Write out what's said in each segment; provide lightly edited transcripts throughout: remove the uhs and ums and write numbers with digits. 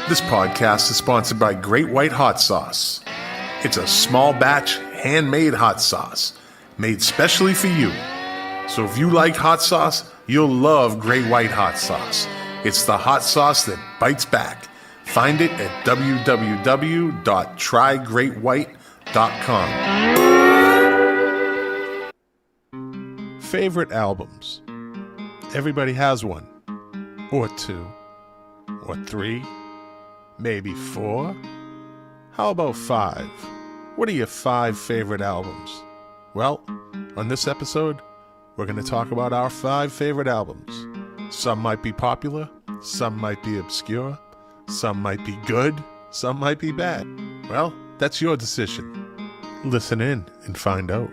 This podcast is sponsored by Great White Hot Sauce. It's a small batch, handmade hot sauce made specially for you. So if you like hot sauce, you'll love Great White Hot Sauce. It's the hot sauce that bites back. Find it at www.trygreatwhite.com. Favorite albums. Everybody has one, or two, or three, maybe four. How about five? What are your 5 favorite albums? Well, on this episode, we're going to talk about our 5 favorite albums. Some might be popular, some might be obscure, some might be good, some might be bad. Well, that's your decision. Listen in and find out.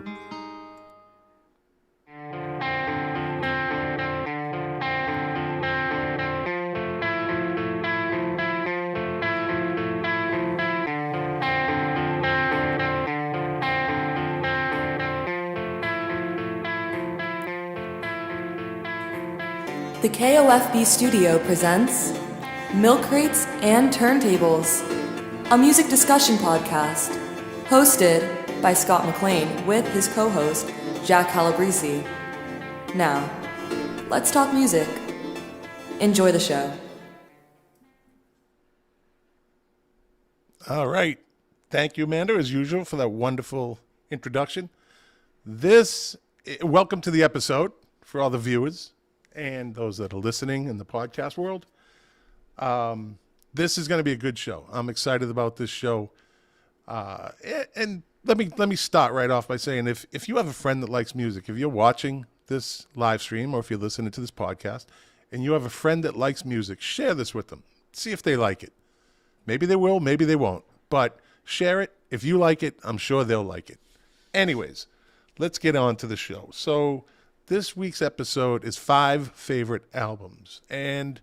The KOFB studio presents Milk Crates and Turntables, a music discussion podcast hosted by Scott McLean with his co-host Jack Calabrese. Now, let's talk music. Enjoy the show. All right. Thank you, Amanda, as usual, for that wonderful introduction. Welcome to the episode for all the viewers and those that are listening in the podcast world. This is going to be a good show. I'm excited about this show. And let me start right off by saying, if you have a friend that likes music, if you're watching this live stream or if you're listening to this podcast and you have a friend that likes music, share this with them. See if they like it. Maybe they will, maybe they won't. But share it. If you like it, I'm sure they'll like it. Anyways, let's get on to the show. So this week's episode is 5 favorite albums. And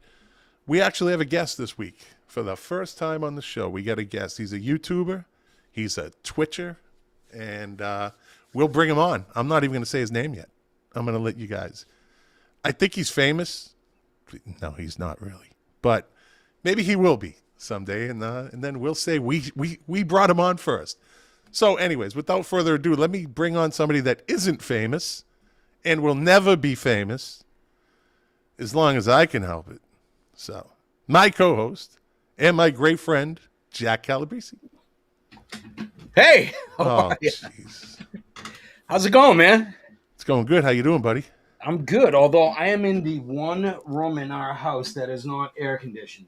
we actually have a guest this week. For the first time on the show, we get a guest. He's a YouTuber. He's a Twitcher. And we'll bring him on. I'm not even going to say his name yet. I'm going to let you guys. I think he's famous. No, he's not really. But maybe he will be someday. And then we'll say we brought him on first. So anyways, without further ado, let me bring on somebody that isn't famous and will never be famous as long as I can help it. So, my co-host and my great friend, Jack Calabrese. Hey! Oh, jeez. How's it going, man? It's going good. How you doing, buddy? I'm good, although I am in the one room in our house that is not air conditioned.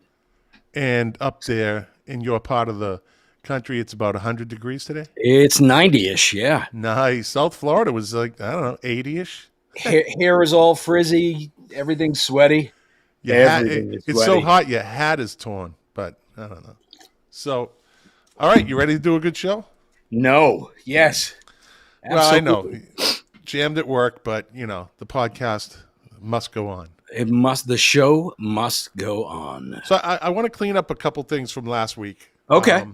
And up there in your part of the country, it's about 100 degrees today? It's 90-ish, yeah. Nice. South Florida was like, I don't know, 80-ish. Hair is all frizzy. Everything's sweaty. It's so hot, your hat is torn. But I don't know. So, all right, you ready to do a good show? No. Yes. Absolutely. Well, I know. Jammed at work, but, the podcast must go on. The show must go on. So I want to clean up a couple things from last week. Okay.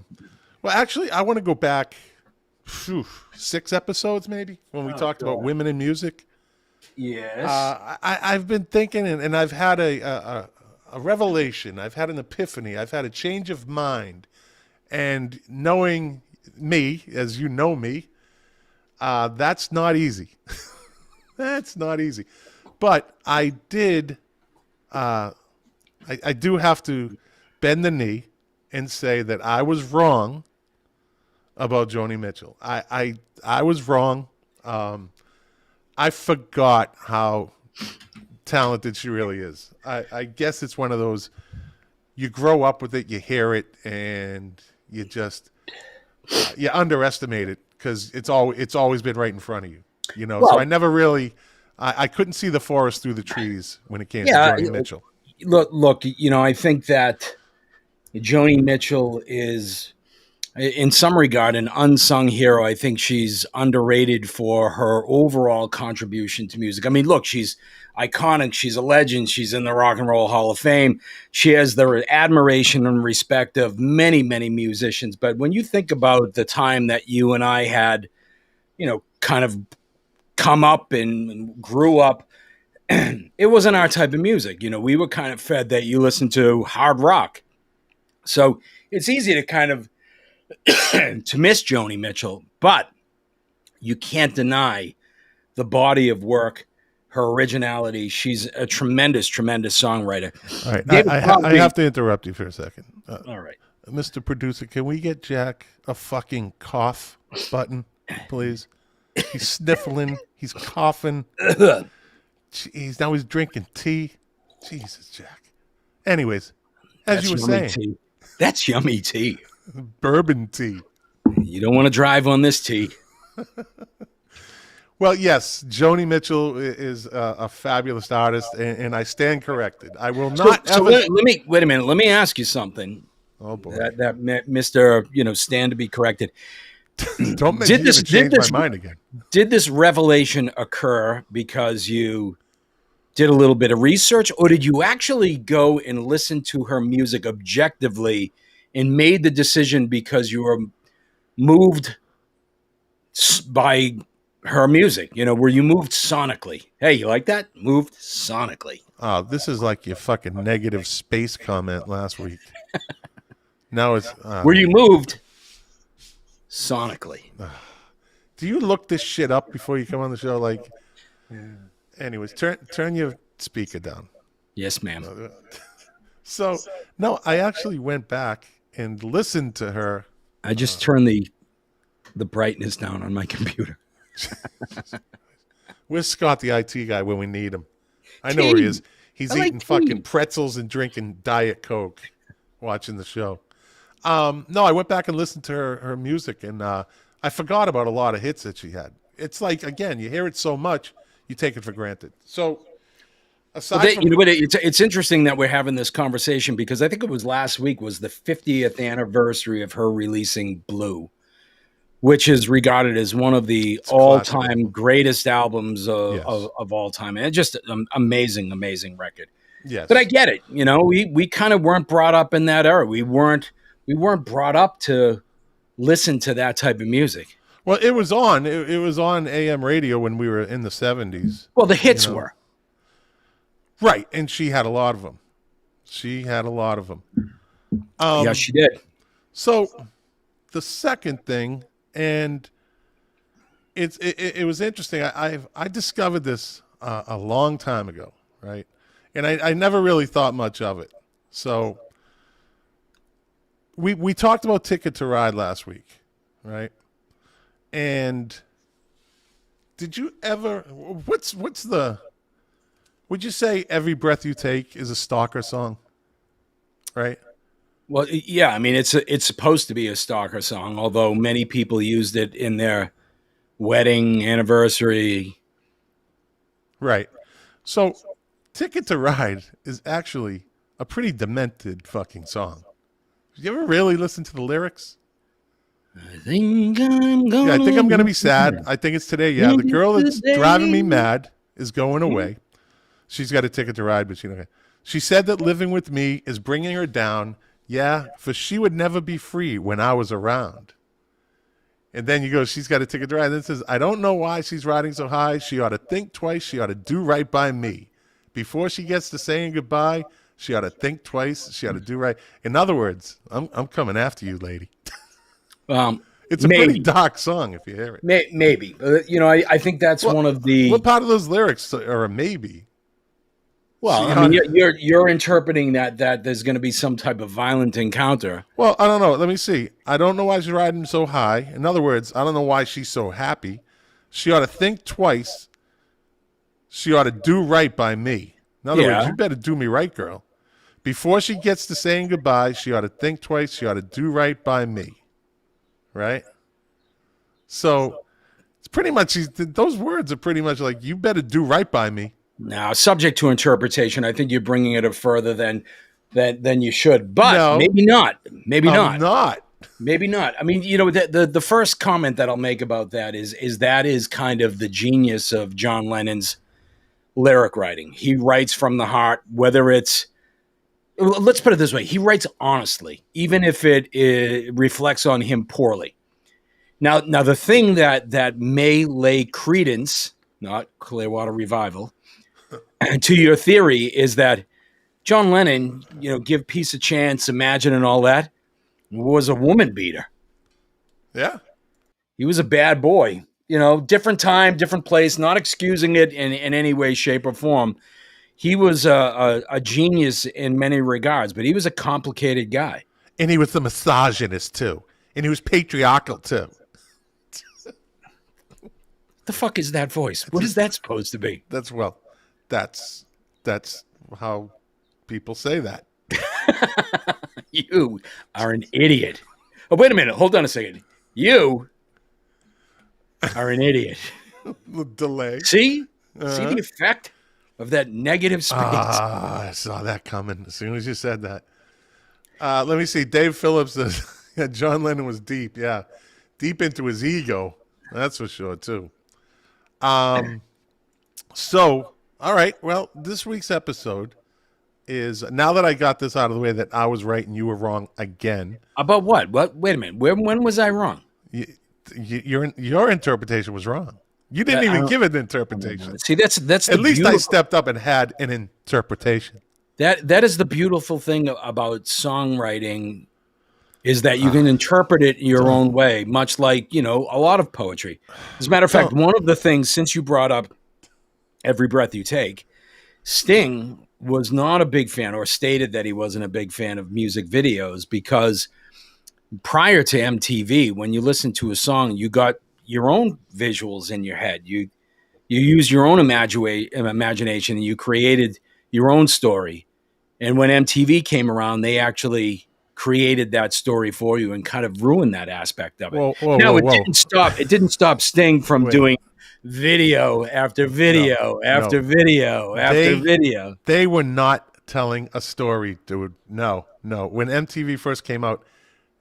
Well, actually, I want to go back 6 episodes maybe when we talked about women in music. Yes. I've been thinking, and I've had a revelation. I've had an epiphany. I've had a change of mind. And knowing me, as you know me, that's not easy. That's not easy. But I did, I do have to bend the knee and say that I was wrong about Joni Mitchell. I was wrong. I forgot how talented she really is. I guess it's one of those, you grow up with it, you hear it, and you just, you underestimate it because it's always been right in front of you. Well, so I never really, I couldn't see the forest through the trees when it came to Joni Mitchell. Look, I think that Joni Mitchell is, in some regard, an unsung hero. I think she's underrated for her overall contribution to music. I mean, look, she's iconic. She's a legend. She's in the Rock and Roll Hall of Fame. She has the admiration and respect of many, many musicians. But when you think about the time that you and I had, kind of come up and grew up, it wasn't our type of music. We were kind of fed that you listen to hard rock. So it's easy to kind of to miss Joni Mitchell, but you can't deny the body of work, her originality. She's a tremendous, tremendous songwriter. All right, David I Crosby. have to interrupt you for a second. All right. Mr. Producer, can we get Jack a fucking cough button, please? He's sniffling. He's coughing. Now he's drinking tea. Jesus, Jack. Anyways, as That's you were yummy saying, tea. That's yummy tea. bourbon tea. You don't want to drive on this tea. Well, yes, Joni Mitchell is a fabulous artist, and I stand corrected. I will not So ever. let me wait a minute. Let me ask you something. Oh boy! That Mr. Stand to be corrected. Don't make Did me this- change did this- my mind again. Did this revelation occur because you did a little bit of research, or did you actually go and listen to her music objectively and made the decision because you were moved by her music? Were you moved sonically? Hey, you like that? Moved sonically. Oh, this is like your fucking negative space comment last week. Now it's. Were you moved sonically? Do you look this shit up before you come on the show? Like, anyways, turn your speaker down. Yes, ma'am. So, no, I actually went back and listened to her. I just turned the brightness down on my computer. Where's Scott, the IT guy, when we need him? I know where he is. He's I like eating tea. fucking pretzels and drinking Diet Coke, watching the show. No, I went back and listened to her music, and I forgot about a lot of hits that she had. It's like, again, you hear it so much, you take it for granted. So, aside from... It's interesting that we're having this conversation because I think it was last week was the 50th anniversary of her releasing Blue, which is regarded as one of the all-time greatest albums of all time. And just an amazing, amazing record. Yes. But I get it. We kind of weren't brought up in that era. We weren't brought up to listen to that type of music. Well, it was on. It was on AM radio when we were in the 70s. Well, the hits were. Right, and she had a lot of them. Yeah, she did. So the second thing, and it was interesting. I discovered this a long time ago, right? And I never really thought much of it. So we talked about Ticket to Ride last week, right? And did you ever? What's the? Would you say Every Breath You Take is a stalker song? Right? Well, yeah, I mean, it's supposed to be a stalker song, although many people used it in their wedding anniversary. Right. So Ticket to Ride is actually a pretty demented fucking song. Did you ever really listen to the lyrics? I think I'm gonna. Yeah, I think I'm going to be sad. I think it's today. Yeah, the girl that's driving me mad is going away. She's got a ticket to ride, but she said that living with me is bringing her down. Yeah, for she would never be free when I was around. And then you go, she's got a ticket to ride. And then it says, I don't know why she's riding so high. She ought to think twice. She ought to do right by me. Before she gets to saying goodbye, she ought to think twice. She ought to do right. In other words, I'm coming after you, lady. It's a pretty dark song if you hear it. Maybe. I think that's one of the... What part of those lyrics are a maybe? Well, I mean, you're interpreting that there's going to be some type of violent encounter. Well, I don't know. Let me see. I don't know why she's riding so high. In other words, I don't know why she's so happy. She ought to think twice. She ought to do right by me. In other words, you better do me right, girl. Before she gets to saying goodbye, she ought to think twice. She ought to do right by me. Right? So it's pretty much, those words are pretty much like, you better do right by me. Now, subject to interpretation, I think you're bringing it up further than you should, but No. maybe not. Maybe I'm not. not. Maybe not. I mean, the first comment that I'll make about that is kind of the genius of John Lennon's lyric writing. He writes from the heart, whether it's, let's put it this way, he writes honestly, even if it reflects on him poorly. Now the thing that may lay credence, not Clearwater Revival, to your theory is that John Lennon, Give Peace a Chance, Imagine, and all that, was a woman beater. Yeah. He was a bad boy. Different time, different place, not excusing it in any way, shape, or form. He was a genius in many regards, but he was a complicated guy. And he was a misogynist, too. And he was patriarchal, too. The fuck is that voice? What is that supposed to be? That's how people say that. You are an idiot. Oh, wait a minute. Hold on a second. You are an idiot. The delay. See the effect of that negative space? I saw that coming as soon as you said that. Let me see. Dave Phillips says, yeah, John Lennon was deep. Yeah. Deep into his ego. That's for sure, too. So, all right. Well, this week's episode is, now that I got this out of the way that I was right and you were wrong again. About what? What? Wait a minute. When was I wrong? Your interpretation was wrong. You didn't even give it an interpretation. See, that's at least I stepped up and had an interpretation. That is the beautiful thing about songwriting, is that you can interpret it your own way, much like, a lot of poetry. As a matter of fact, one of the things, since you brought up Every Breath You Take, Sting was not a big fan, or stated that he wasn't a big fan of music videos, because prior to MTV, when you listened to a song, you got your own visuals in your head. You used your own imagination, and you created your own story. And when MTV came around, they actually created that story for you and kind of ruined that aspect of it. It didn't stop Sting from doing video after video after video after video. They were not telling a story, dude. No. When MTV first came out,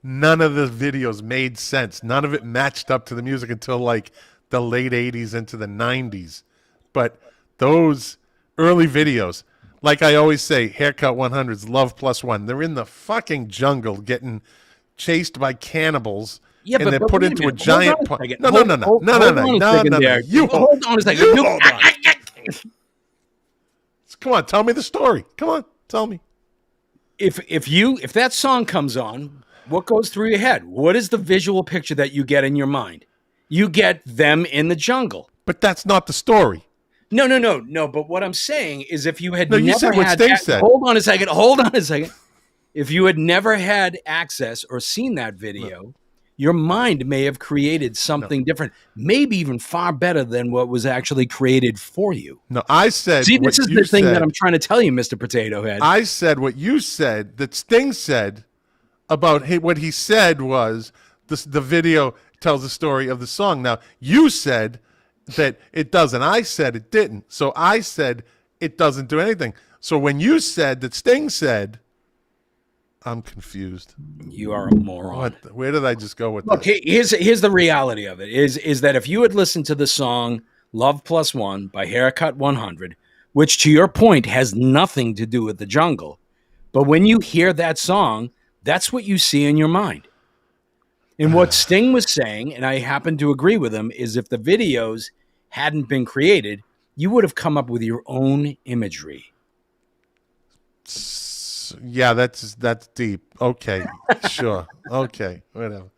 none of the videos made sense. None of it matched up to the music until like the late 80s into the 90s. But those early videos, like I always say, Haircut 100's Love Plus One. They're in the fucking jungle getting chased by cannibals. Yeah, and they're put into a giant... No. Hold on a second. Come on, tell me the story. Come on, tell me. If that song comes on, what goes through your head? What is the visual picture that you get in your mind? You get them in the jungle. But that's not the story. No. But what I'm saying is, if you had you said what Sting said. Hold on a second. If you had never had access or seen that video, your mind may have created something different, maybe even far better than what was actually created for you. No, I said. See, this is the thing that I'm trying to tell you, Mr. Potato Head. I said what you said, that Sting said about what he said was the video tells the story of the song. Now, you said that it doesn't. I said it didn't. So I said it doesn't do anything. So when you said that Sting said, I'm confused. You are a moron. Where did I just go with that? Okay, here's the reality of it, is that if you had listened to the song Love Plus One by Haircut 100, which to your point has nothing to do with the jungle, but when you hear that song, that's what you see in your mind. And what Sting was saying, and I happen to agree with him, is if the videos hadn't been created, you would have come up with your own imagery. Yeah, that's deep. Okay, sure. Okay, whatever.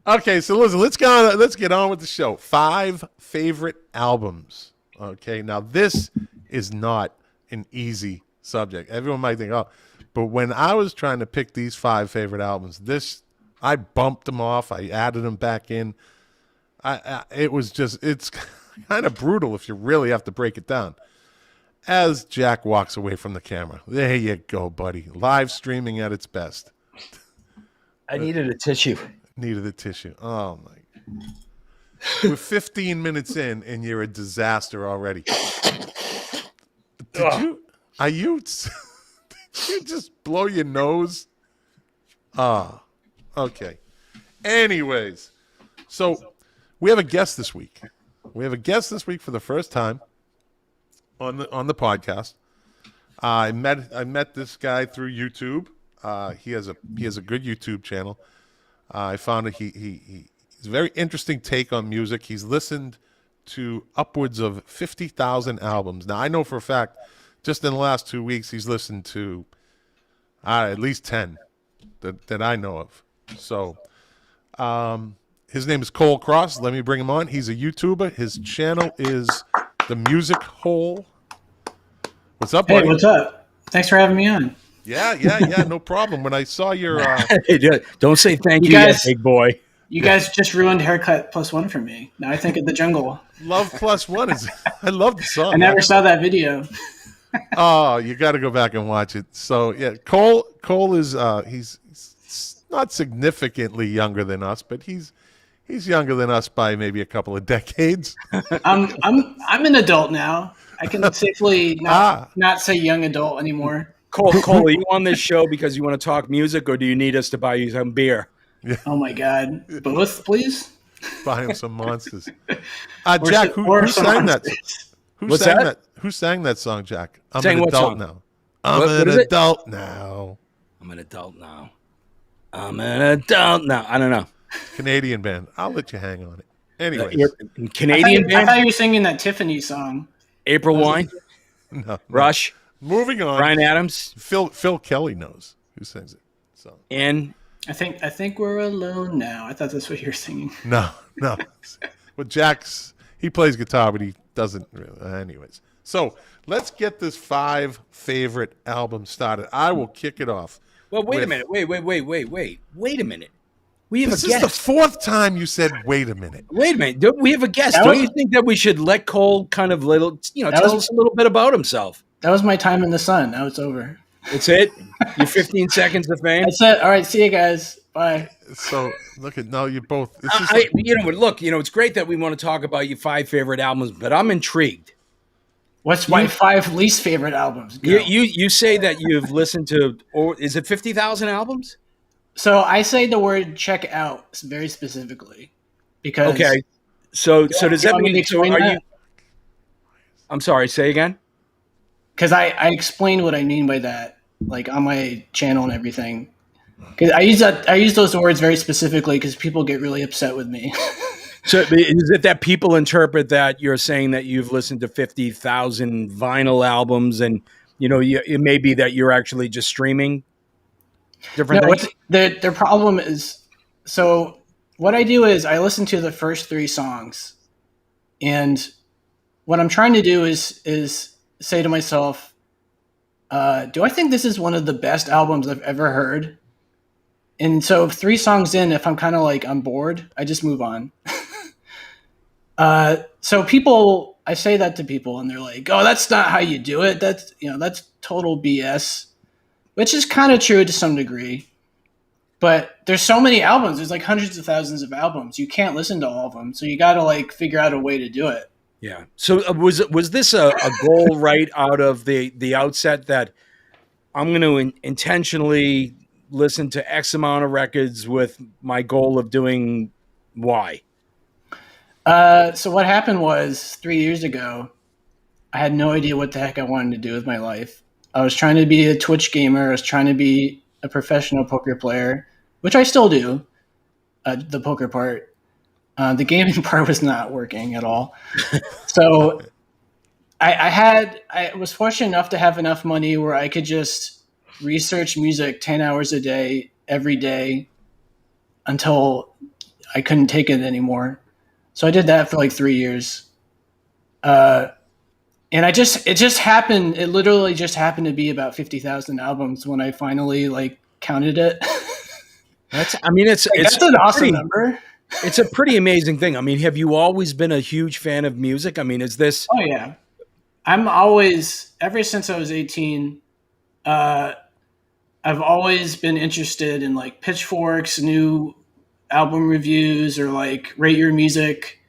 Okay, so listen, let's get on with the show. 5 favorite albums. Okay, now this is not an easy subject. Everyone might think, but when I was trying to pick these 5 favorite albums, I bumped them off. I added them back in. It's kind of brutal if you really have to break it down. As Jack walks away from the camera. There you go, buddy. Live streaming at its best. I needed a tissue. Needed a tissue. Oh, my. We're 15 minutes in, and you're a disaster already. Did you just blow your nose? Okay. Anyways, so we have a guest this week. We have a guest this week for the first time on the podcast. I met this guy through YouTube. He has a good YouTube channel. I found that he's a very interesting take on music. He's listened to upwards of 50,000 albums. Now I know for a fact just in the last 2 weeks, he's listened to at least 10 that I know of. So his name is Cole Cross. Let me bring him on. He's a YouTuber. His channel is The Music Hole. What's up, buddy? Hey, what's up? Thanks for having me on. Yeah, no problem. When I saw your Don't say thank You you, yet, guys- big boy. You guys just ruined Haircut Plus One for me. Now I think of the jungle. Love Plus One is I love the song. I never saw that video. Oh, you got to go back and watch it. So yeah, Cole is he's not significantly younger than us, but he's younger than us by maybe a couple of decades. I'm an adult now. I can safely not say young adult anymore. Cole, are you on this show because you want to talk music, or do you need us to buy you some beer? Oh my god. Both, please. Buy him some monsters. Jack, who some sang that? monsters. Who sang that song, Jack? I'm Sang an what adult song? now. I'm What an is it? adult now. I'm an adult now. I'm an adult now. I don't know. Canadian band. I'll let you hang on it. Anyways, Canadian I band? thought you were singing that Tiffany song. April Wine? no. Rush? Moving on. Brian Adams? Phil Kelly knows who sings it. So And I think we're alone now. I thought that's what you were singing. no. Well, he plays guitar, but he doesn't really. Anyways, so let's get this 5 favorite album started. I will kick it off. well, wait a with- minute. Wait a minute. We have This a is the guest. 4th time you said, "Wait a minute." Wait a minute. We have a guest. That Don't was- you think that we should let Cole kind of That tell was- us a little bit about himself? That was my time in the sun. Now it's over. That's it? Your 15 seconds of fame? That's it. All right. See you guys. Bye. So you both. It's just Look, it's great that we want to talk about your 5 favorite albums, but I'm intrigued. What's my 5 least favorite albums? Go. You say that you've listened to, or is it 50,000 albums? So I say the word check out very specifically because Okay. So does you that want me to mean, so explain are that? you, I'm sorry, say again? because I explain what I mean by that, like on my channel and everything. Because I use those words very specifically because people get really upset with me. So is it that people interpret that you're saying that you've listened to 50,000 vinyl albums and, it may be that you're actually just streaming different No, things? their problem is, so what I do is I listen to the first 3 songs, and what I'm trying to do is say to myself, do I think this is one of the best albums I've ever heard? And so 3 songs in, if I'm kind of like I'm bored, I just move on. So I say that to people, and they're like, "Oh, that's not how you do it. That's total BS," which is kind of true to some degree. But there's so many albums. There's like hundreds of thousands of albums. You can't listen to all of them, so you got to like figure out a way to do it. Yeah. So was this a goal right out of the outset that I'm going to intentionally listen to X amount of records with my goal of doing Y? So what happened was 3 years ago, I had no idea what the heck I wanted to do with my life. I was trying to be a Twitch gamer. I was trying to be a professional poker player, which I still do, the poker part. The gaming part was not working at all. So I was fortunate enough to have enough money where I could just research music 10 hours a day, every day, until I couldn't take it anymore. So I did that for like 3 years. And it just happened. It literally just happened to be about 50,000 albums when I finally like counted it. That's an awesome pretty, number. It's a pretty amazing thing. I mean, have you always been a huge fan of music? I mean, is this? Oh yeah. I'm always, ever since I was 18, I've always been interested in like pitchforks, new album reviews, or like rate your music.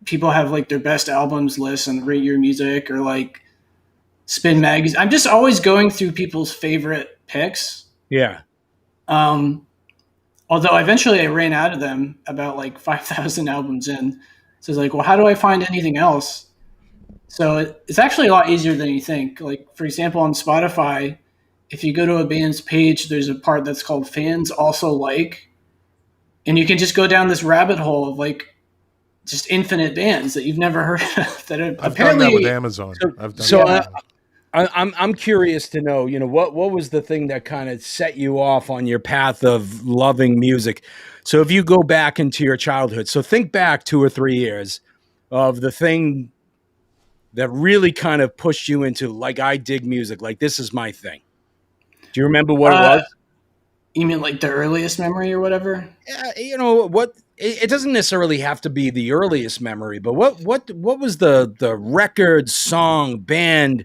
People have like their best albums lists and rate your music, or like Spin Magazine. I'm just always going through people's favorite picks. Yeah. Although eventually I ran out of them about like 5,000 albums in. So it's like, well, how do I find anything else? So it's actually a lot easier than you think. Like, for example, on Spotify, if you go to a band's page, there's a part that's called Fans Also Like. And you can just go down this rabbit hole of like just infinite bands that you've never heard of that are I've done apparently that with Amazon. So that. I'm curious to know, what was the thing that kind of set you off on your path of loving music? So if you go back into your childhood, so think back 2 or 3 years of the thing that really kind of pushed you into, like, I dig music, like this is my thing. Do you remember what it was? You mean like the earliest memory or whatever? What it doesn't necessarily have to be the earliest memory, but what was the record, song, band,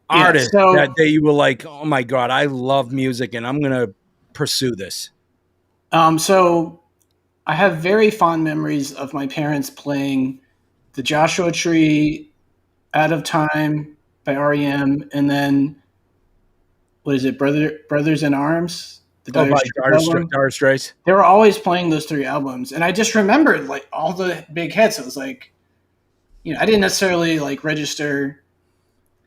artist that you were like, oh my God, I love music and I'm gonna pursue this? So I have very fond memories of my parents playing the Joshua Tree, Out of Time by REM, and then what is it, Brothers in Arms? The Dire Straits. They were always playing those 3 albums, and I just remembered like all the big hits. It was like, I didn't necessarily like register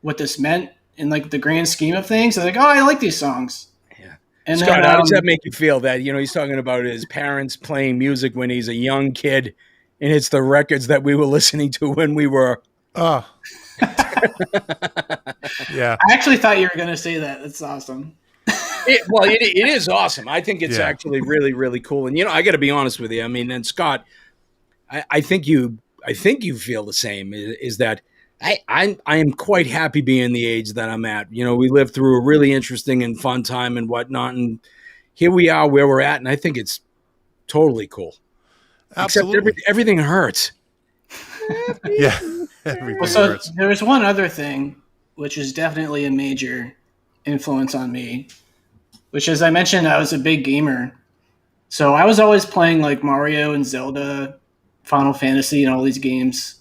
what this meant in like the grand scheme of things. I was like, oh, I like these songs. Yeah. And Scott, then, how does that make you feel that, he's talking about his parents playing music when he's a young kid and it's the records that we were listening to when we were. Yeah. I actually thought you were going to say that. That's awesome. It is awesome. I think it's actually really, really cool. And, I got to be honest with you. I mean, and Scott, I think you feel the same, is that I am quite happy being the age that I'm at. We lived through a really interesting and fun time and whatnot. And here we are where we're at. And I think it's totally cool. Absolutely. Except everything hurts. Yeah. Everything hurts. There's one other thing, which is definitely a major influence on me, which, as I mentioned, I was a big gamer. So I was always playing like Mario and Zelda, Final Fantasy, and all these games.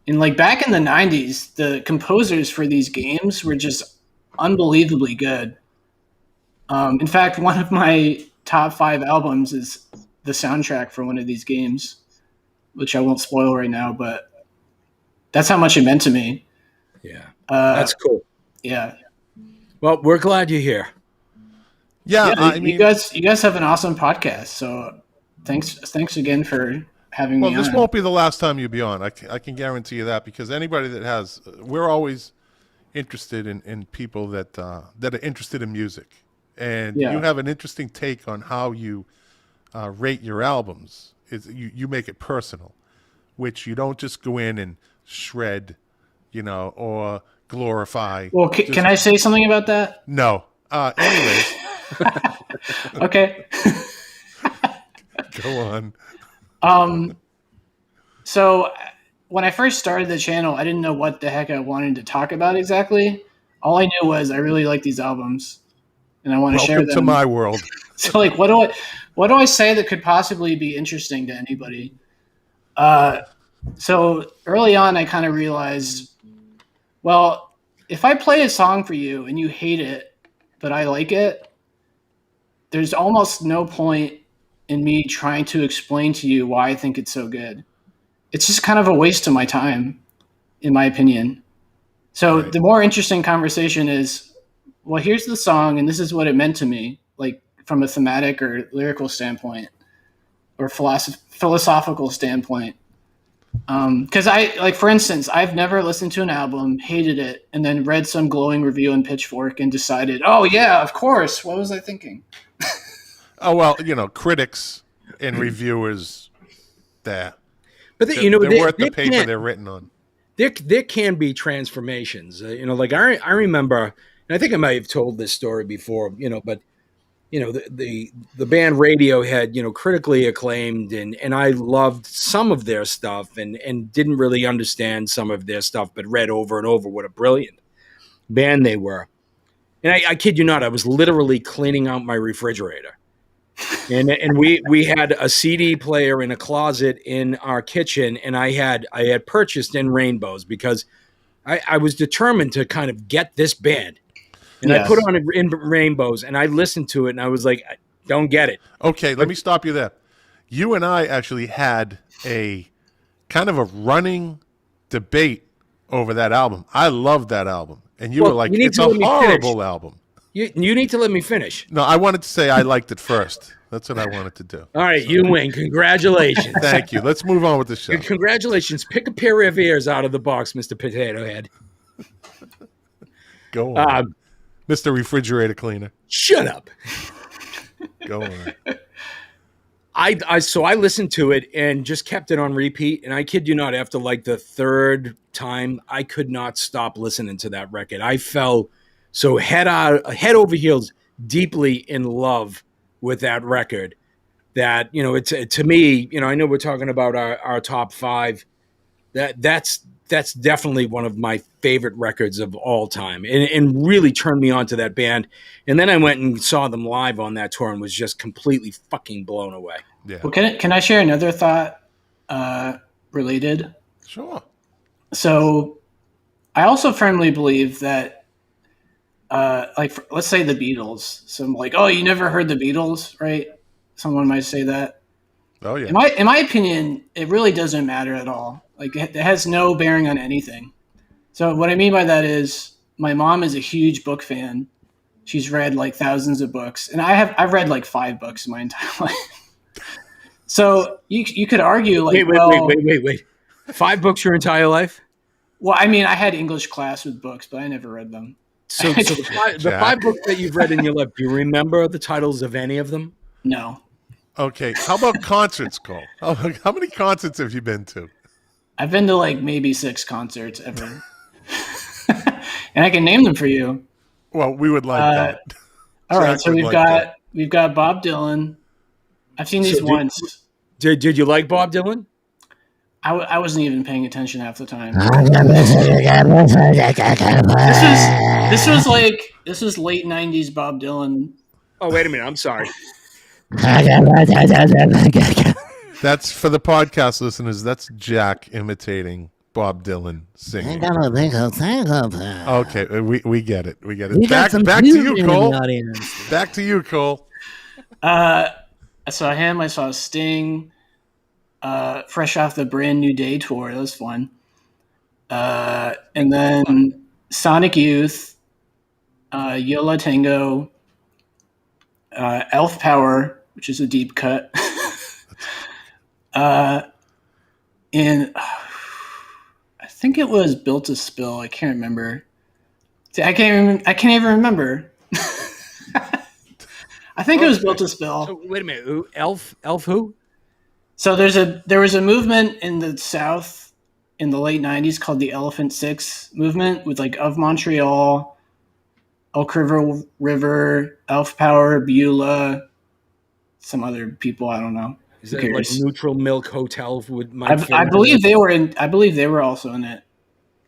And like back in the 90s, the composers for these games were just unbelievably good. In fact, one of my top 5 albums is the soundtrack for one of these games, which I won't spoil right now, but that's how much it meant to me. Yeah. That's cool. Yeah. Well, we're glad you're here. Yeah, I mean, you guys have an awesome podcast. So thanks again for having me on. Well, this won't be the last time you'll be on. I can guarantee you that, because anybody that has, we're always interested in people that are interested in music, and you have an interesting take on how you rate your albums. You make it personal, which you don't just go in and shred, or glorify. Well, can I say something about that? No. Anyways. Okay. Go on. So when I first started the channel, I didn't know what the heck I wanted to talk about exactly. All I knew was I really like these albums and I want to share them. Welcome to my world. So like, what do I say that could possibly be interesting to anybody? So early on, I kind of realized, well, if I play a song for you and you hate it, but I like it, there's almost no point in me trying to explain to you why I think it's so good. It's just kind of a waste of my time, in my opinion. So the more interesting conversation is, well, here's the song and this is what it meant to me, like from a thematic or lyrical standpoint or philosophical standpoint. Because for instance, I've never listened to an album, hated it, and then read some glowing review in Pitchfork and decided, oh yeah, of course. What was I thinking? Oh, well, critics and reviewers, but they're worth the paper they're written on. There can be transformations. Like I remember, and I think I might have told this story before, but the band Radiohead, critically acclaimed, and I loved some of their stuff and didn't really understand some of their stuff, but read over and over what a brilliant band they were. And I kid you not, I was literally cleaning out my refrigerator. And we had a CD player in a closet in our kitchen, and I had purchased In Rainbows because I was determined to kind of get this band. And I put on In Rainbows, and I listened to it, and I was like, I don't get it. Okay, let me stop you there. You and I actually had a kind of a running debate over that album. I loved that album. And you were like, it's a horrible album. You need to let me finish. No, I wanted to say I liked it first. That's what I wanted to do. All right, you win. Congratulations. Thank you. Let's move on with the show. Congratulations. Pick a pair of ears out of the box, Mr. Potato Head. Go on, Mr. Refrigerator Cleaner. Shut up. Go on. So I listened to it and just kept it on repeat. And I kid you not, after like the third time, I could not stop listening to that record. I fell so head over heels, deeply in love with that record. That it's to me, I know we're talking about our top five. That's definitely one of my favorite records of all time, and really turned me on to that band. And then I went and saw them live on that tour and was just completely fucking blown away. Yeah. Well, can I share another thought related? Sure. So I also firmly believe that, let's say the Beatles. So I'm like, oh, you never heard the Beatles, right? Someone might say that. Oh yeah. In my opinion, it really doesn't matter at all. Like it has no bearing on anything. So what I mean by that is my mom is a huge book fan. She's read like thousands of books, and I've read like 5 books in my entire life. So you could argue like, wait. 5 books your entire life? Well, I mean, I had English class with books, but I never read them. So the 5 books that you've read in your life, do you remember the titles of any of them? No. Okay. How about concerts, Cole? How many concerts have you been to? I've been to like maybe 6 concerts ever. And I can name them for you. Well, we would like that. All right, Jack so would like we've got Bob Dylan. I've seen these once. Did you like Bob Dylan? I wasn't even paying attention half the time. This was late 90s Bob Dylan. Oh, wait a minute. I'm sorry. That's for the podcast listeners. That's Jack imitating Bob Dylan singing. Okay, we get it. We get it. Back to you, Cole. Back to you, Cole. I saw him. I saw Sting. Fresh off the Brand New Day tour. That was fun. And then Sonic Youth, Yola Tango, Elf Power, which is a deep cut. And I think it was Built to Spill. I can't remember. See, I can't even remember. I think it was Built to Spill. So, wait a minute. Elf who? So there was a movement in the South in the late 90s called the Elephant Six movement with like Of Montreal, Elk River, Elf Power, Beulah, some other people, I don't know. Is that like Neutral Milk Hotel with I believe they were in. I believe they were also in it.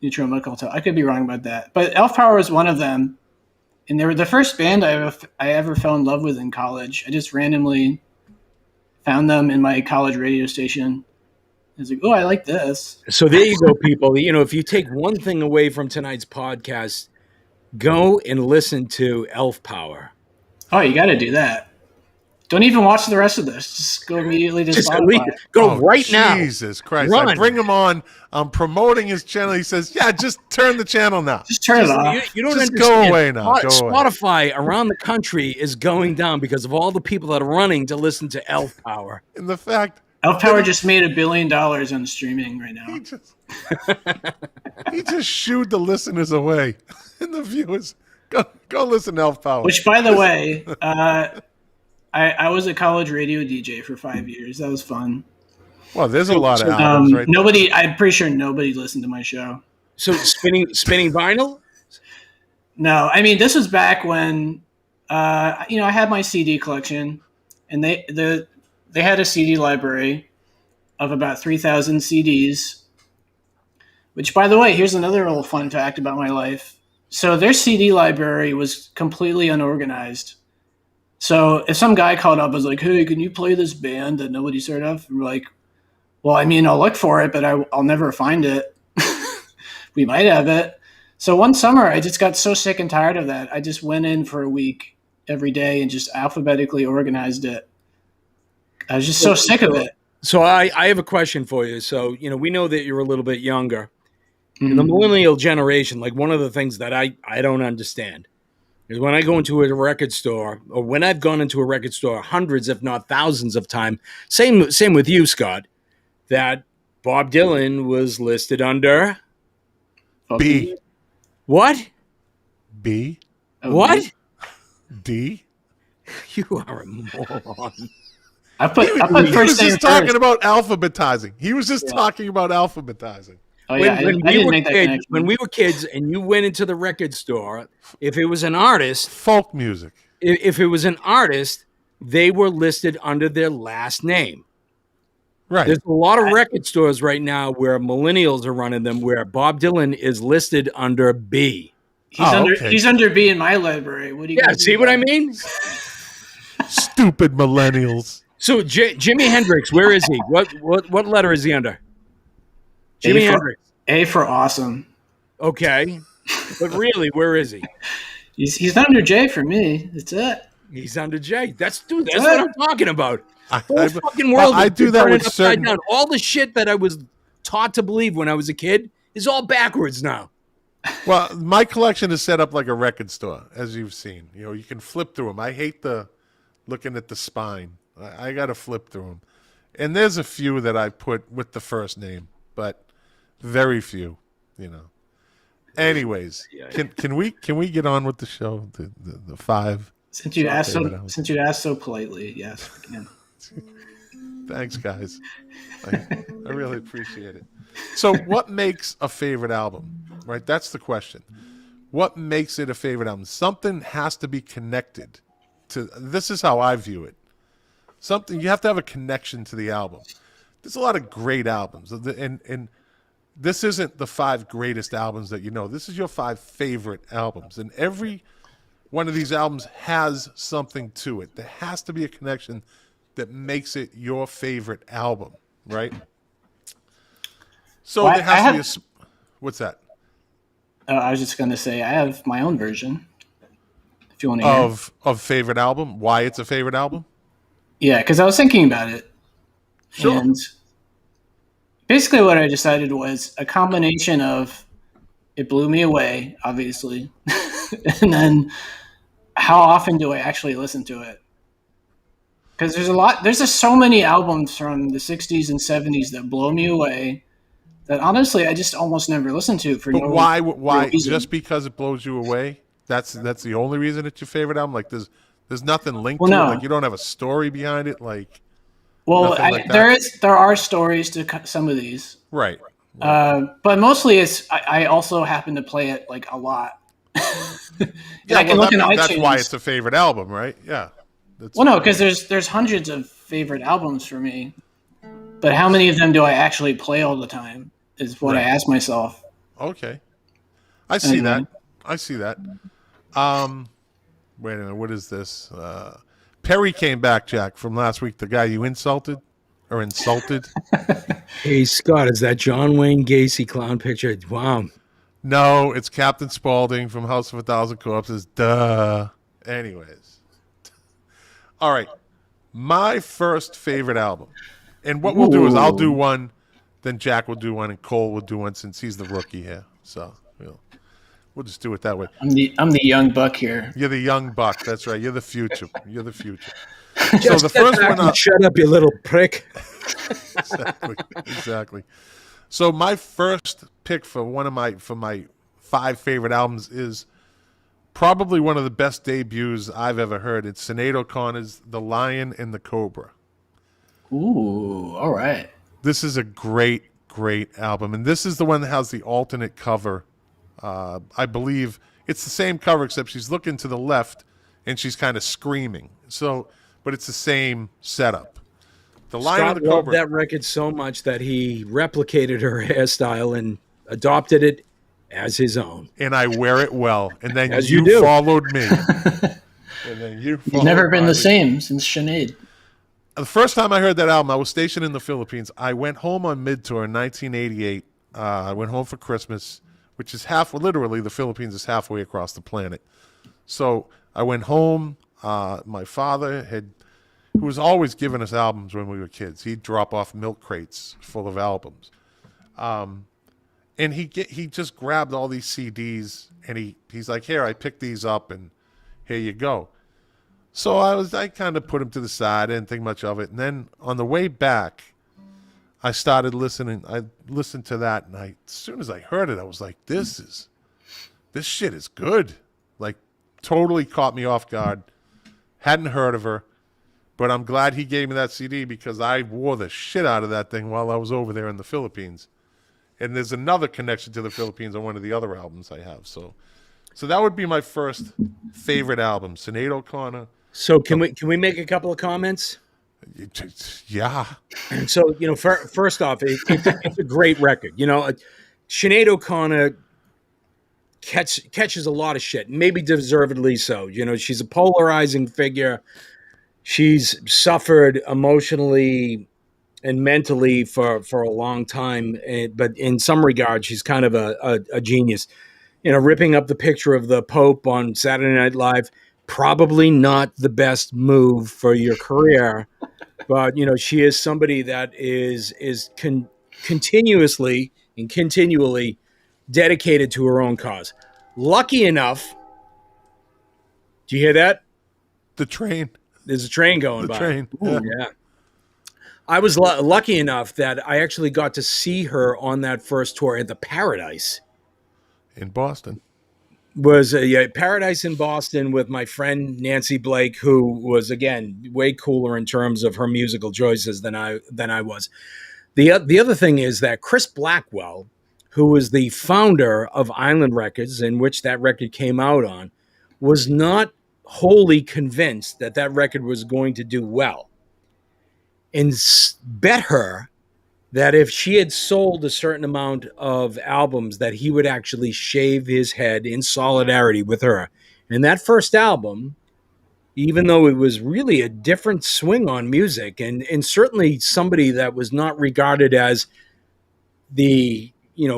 Neutral Milk Hotel. I could be wrong about that, but Elf Power was one of them, and they were the first band I ever fell in love with in college. I just randomly found them in my college radio station. I was like, oh, I like this. So there you go, people. If you take one thing away from tonight's podcast, go and listen to Elf Power. Oh, you got to do that. Don't even watch the rest of this. Just go immediately to Spotify. Go right now. Jesus Christ. Run. I bring him on. I'm promoting his channel. He says, yeah, just turn the channel now. Just turn it off. You don't Just understand. go away now. Go away. Spotify around the country is going down because of all the people that are running to listen to Elf Power. And the fact Elf Power just made $1 billion on streaming right now. he just shooed the listeners away and the viewers. Go listen to Elf Power. Which, by the way, I was a college radio DJ for 5 years. That was fun. Well, there's a lot of albums right there. I'm pretty sure nobody listened to my show. So spinning vinyl? No, I mean, this was back when, I had my CD collection, and they had a CD library of about 3,000 CDs, which, by the way, here's another little fun fact about my life. So their CD library was completely unorganized. So if some guy called up and was like, hey, can you play this band that nobody's heard of? And we're like, well, I mean, I'll look for it, but I'll never find it. We might have it. So one summer, I just got so sick and tired of that. I just went in for a week every day and just alphabetically organized it. I was just so sick of it. So I have a question for you. So, we know that you're a little bit younger. In the millennial generation, like one of the things that I don't understand is when I go into a record store, or when I've gone into a record store hundreds, if not thousands of times, same with you, Scott, that Bob Dylan was listed under B. What? B? Oh, What? me? D? You are a moron. I put He first was name just talking first. about alphabetizing. He was just Yeah. talking about alphabetizing. Oh yeah, I didn't make that connection. When we were kids and you went into the record store, if it was an artist, Folk music. if it was an artist, they were listed under their last name. Right. There's a lot of record stores right now where millennials are running them, where Bob Dylan is listed under B. He's under B in my library. What do you Yeah, guys see do what I about it? mean? Stupid millennials. So Jimi Hendrix, where is he? What letter is he under? Jimi Hendrix. A for awesome. Okay, but really, where is he? He's under J for me. That's it. He's under J. That's what I'm talking about. The whole fucking well, world I is do that turning with upside certain. down. All the shit that I was taught to believe when I was a kid is all backwards now. Well, my collection is set up like a record store, as you've seen. You know, you can flip through them. I hate the looking at the spine. I got to flip through them. And there's a few that I put with the first name, but very few, you know. Anyways, can we get on with the show? The five. Since you asked so politely, yes. Yeah. Thanks, guys. I really appreciate it. So, what makes a favorite album? Right, that's the question. What makes it a favorite album? Something has to be connected to. This is how I view it. Something you have to have a connection to the album. There's a lot of great albums, and this isn't the 5 greatest albums that you know. This is your 5 favorite albums, and every one of these albums has something to it. There has to be a connection that makes it your favorite album, right? So Well, there has to be a. What's that? I was just going to say I have my own version. If you want to hear. Of favorite album, why it's a favorite album? Yeah, because I was thinking about it. Sure. And basically what I decided was a combination of it blew me away, obviously, and then how often do I actually listen to it? Because there's just so many albums from the 60s and 70s that blow me away that honestly I just almost never listen to for But no why reason. just because it blows you away? That's the only reason it's your favorite album? Like there's nothing linked Well, to no. it? Like you don't have a story behind it? Like Well, nothing like that? there are stories to some of these. Right. But mostly it's I also happen to play it like a lot. Yeah, I can look in that's iTunes. why it's a favorite album, right? Yeah. Well, no, because there's hundreds of favorite albums for me, but how many of them do I actually play all the time is what I ask myself. Okay. I see Anyway. that. I see that. Wait a minute, what is this? Perry came back, Jack, from last week, the guy you insulted. Hey, Scott, is that John Wayne Gacy clown picture? Wow. No, it's Captain Spaulding from House of a Thousand Corpses. Duh. Anyways. All right. My first favorite album. And what we'll do is I'll do one, then Jack will do one, and Cole will do one since he's the rookie here. So we'll just do it that way. I'm the young buck here. You're the young buck. That's right. You're the future. You're the future. Just the step first back one and up- shut up, you little prick. Exactly. So my first pick for my 5 favorite albums is probably one of the best debuts I've ever heard. It's Sinead O'Connor's The Lion and the Cobra. Ooh, all right. This is a great, great album. And this is the one that has the alternate cover. I believe it's the same cover except she's looking to the left and she's kind of screaming. But it's the same setup. The Lion Scott and the loved Cobra. that record so much that he replicated her hairstyle and adopted it as his own. And I wear it well. And then As you you do. followed me. And then you You've followed never been the Riley. same since Sinead. The first time I heard that album, I was stationed in the Philippines. I went home on mid-tour in 1988. I went home for Christmas, which is literally the Philippines is halfway across the planet. So I went home. My father who was always giving us albums when we were kids. He'd drop off milk crates full of albums. And he just grabbed all these CDs and he's like, here, I picked these up and here you go. So I kind of put him to the side. I didn't think much of it. And then on the way back, I started listening. I listened to that, and as soon as I heard it, I was like, this shit is good. Like, totally caught me off guard. Hadn't heard of her, but I'm glad he gave me that CD because I wore the shit out of that thing while I was over there in the Philippines. And there's another connection to the Philippines on one of the other albums I have. So that would be my first favorite album, Sinead O'Connor. So can we make a couple of comments? Yeah. So, first off, it's a great record. Sinead O'Connor catches a lot of shit, maybe deservedly so. She's a polarizing figure. She's suffered emotionally and mentally for a long time, but in some regards, she's kind of a genius. Ripping up the picture of the Pope on Saturday Night Live, probably not the best move for your career, but she is somebody that is continuously and continually dedicated to her own cause. Lucky enough, do you hear that? The train. There's a train going by. Train. Ooh, yeah. I was lucky enough that I actually got to see her on that first tour at the Paradise. In Boston. Was Paradise in Boston with my friend Nancy Blake, who was, again, way cooler in terms of her musical choices than I was. The other thing is that Chris Blackwell, who was the founder of Island Records, in which that record came out on, was not wholly convinced that record was going to do well, and bet her that if she had sold a certain amount of albums, that he would actually shave his head in solidarity with her. And that first album, even though it was really a different swing on music, and certainly somebody that was not regarded as the,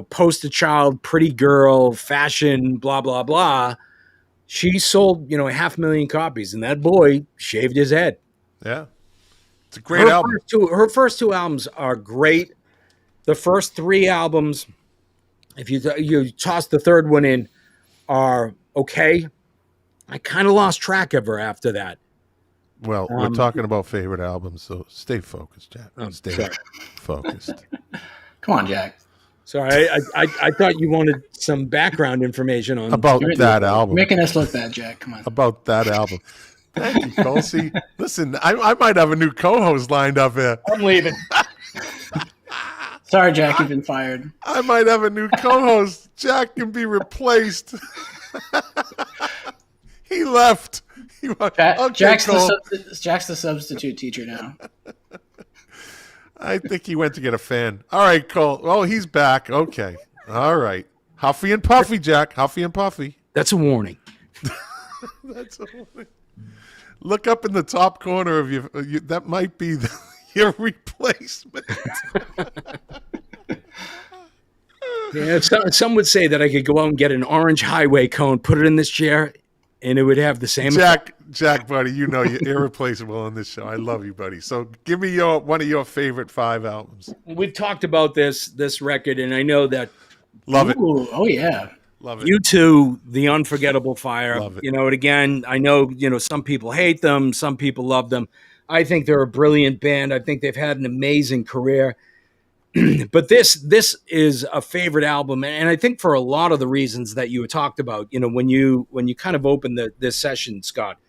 poster child, pretty girl, fashion, blah, blah, blah, she sold, 500,000 copies, and that boy shaved his head. Yeah. It's a great album. Her first two albums are great. The first three albums, if you toss the third one in, are okay. I kind of lost track of her after that. Well, we're talking about favorite albums, so stay focused, Jack. Stay focused. Come on, Jack. Sorry, I thought you wanted some background information on about that album. Making us look bad, Jack. Come on. About that album. Thank you, Cole. See, listen, I might have a new co-host lined up here. I'm leaving. Sorry, Jack, you've been fired. I might have a new co-host. Jack can be replaced. He left. Okay, Jack's the substitute teacher now. I think he went to get a fan. All right, Cole. Oh, he's back. Okay. All right. Huffy and Puffy, Jack. Huffy and Puffy. That's a warning. That's a warning. Look up in the top corner of your that might be your replacement. Yeah, some would say that I could go out and get an orange highway cone, put it in this chair, and it would have the same Jack, buddy, you're irreplaceable on this show. I love you, buddy. So give me one of your favorite 5 albums. We've talked about this record, and I know that. Love it. Oh, yeah. Love it. U2, The Unforgettable Fire. Love it. And again, I know, some people hate them. Some people love them. I think they're a brilliant band. I think they've had an amazing career. But this is a favorite album, and I think for a lot of the reasons that you talked about, when you kind of opened this session, Scott,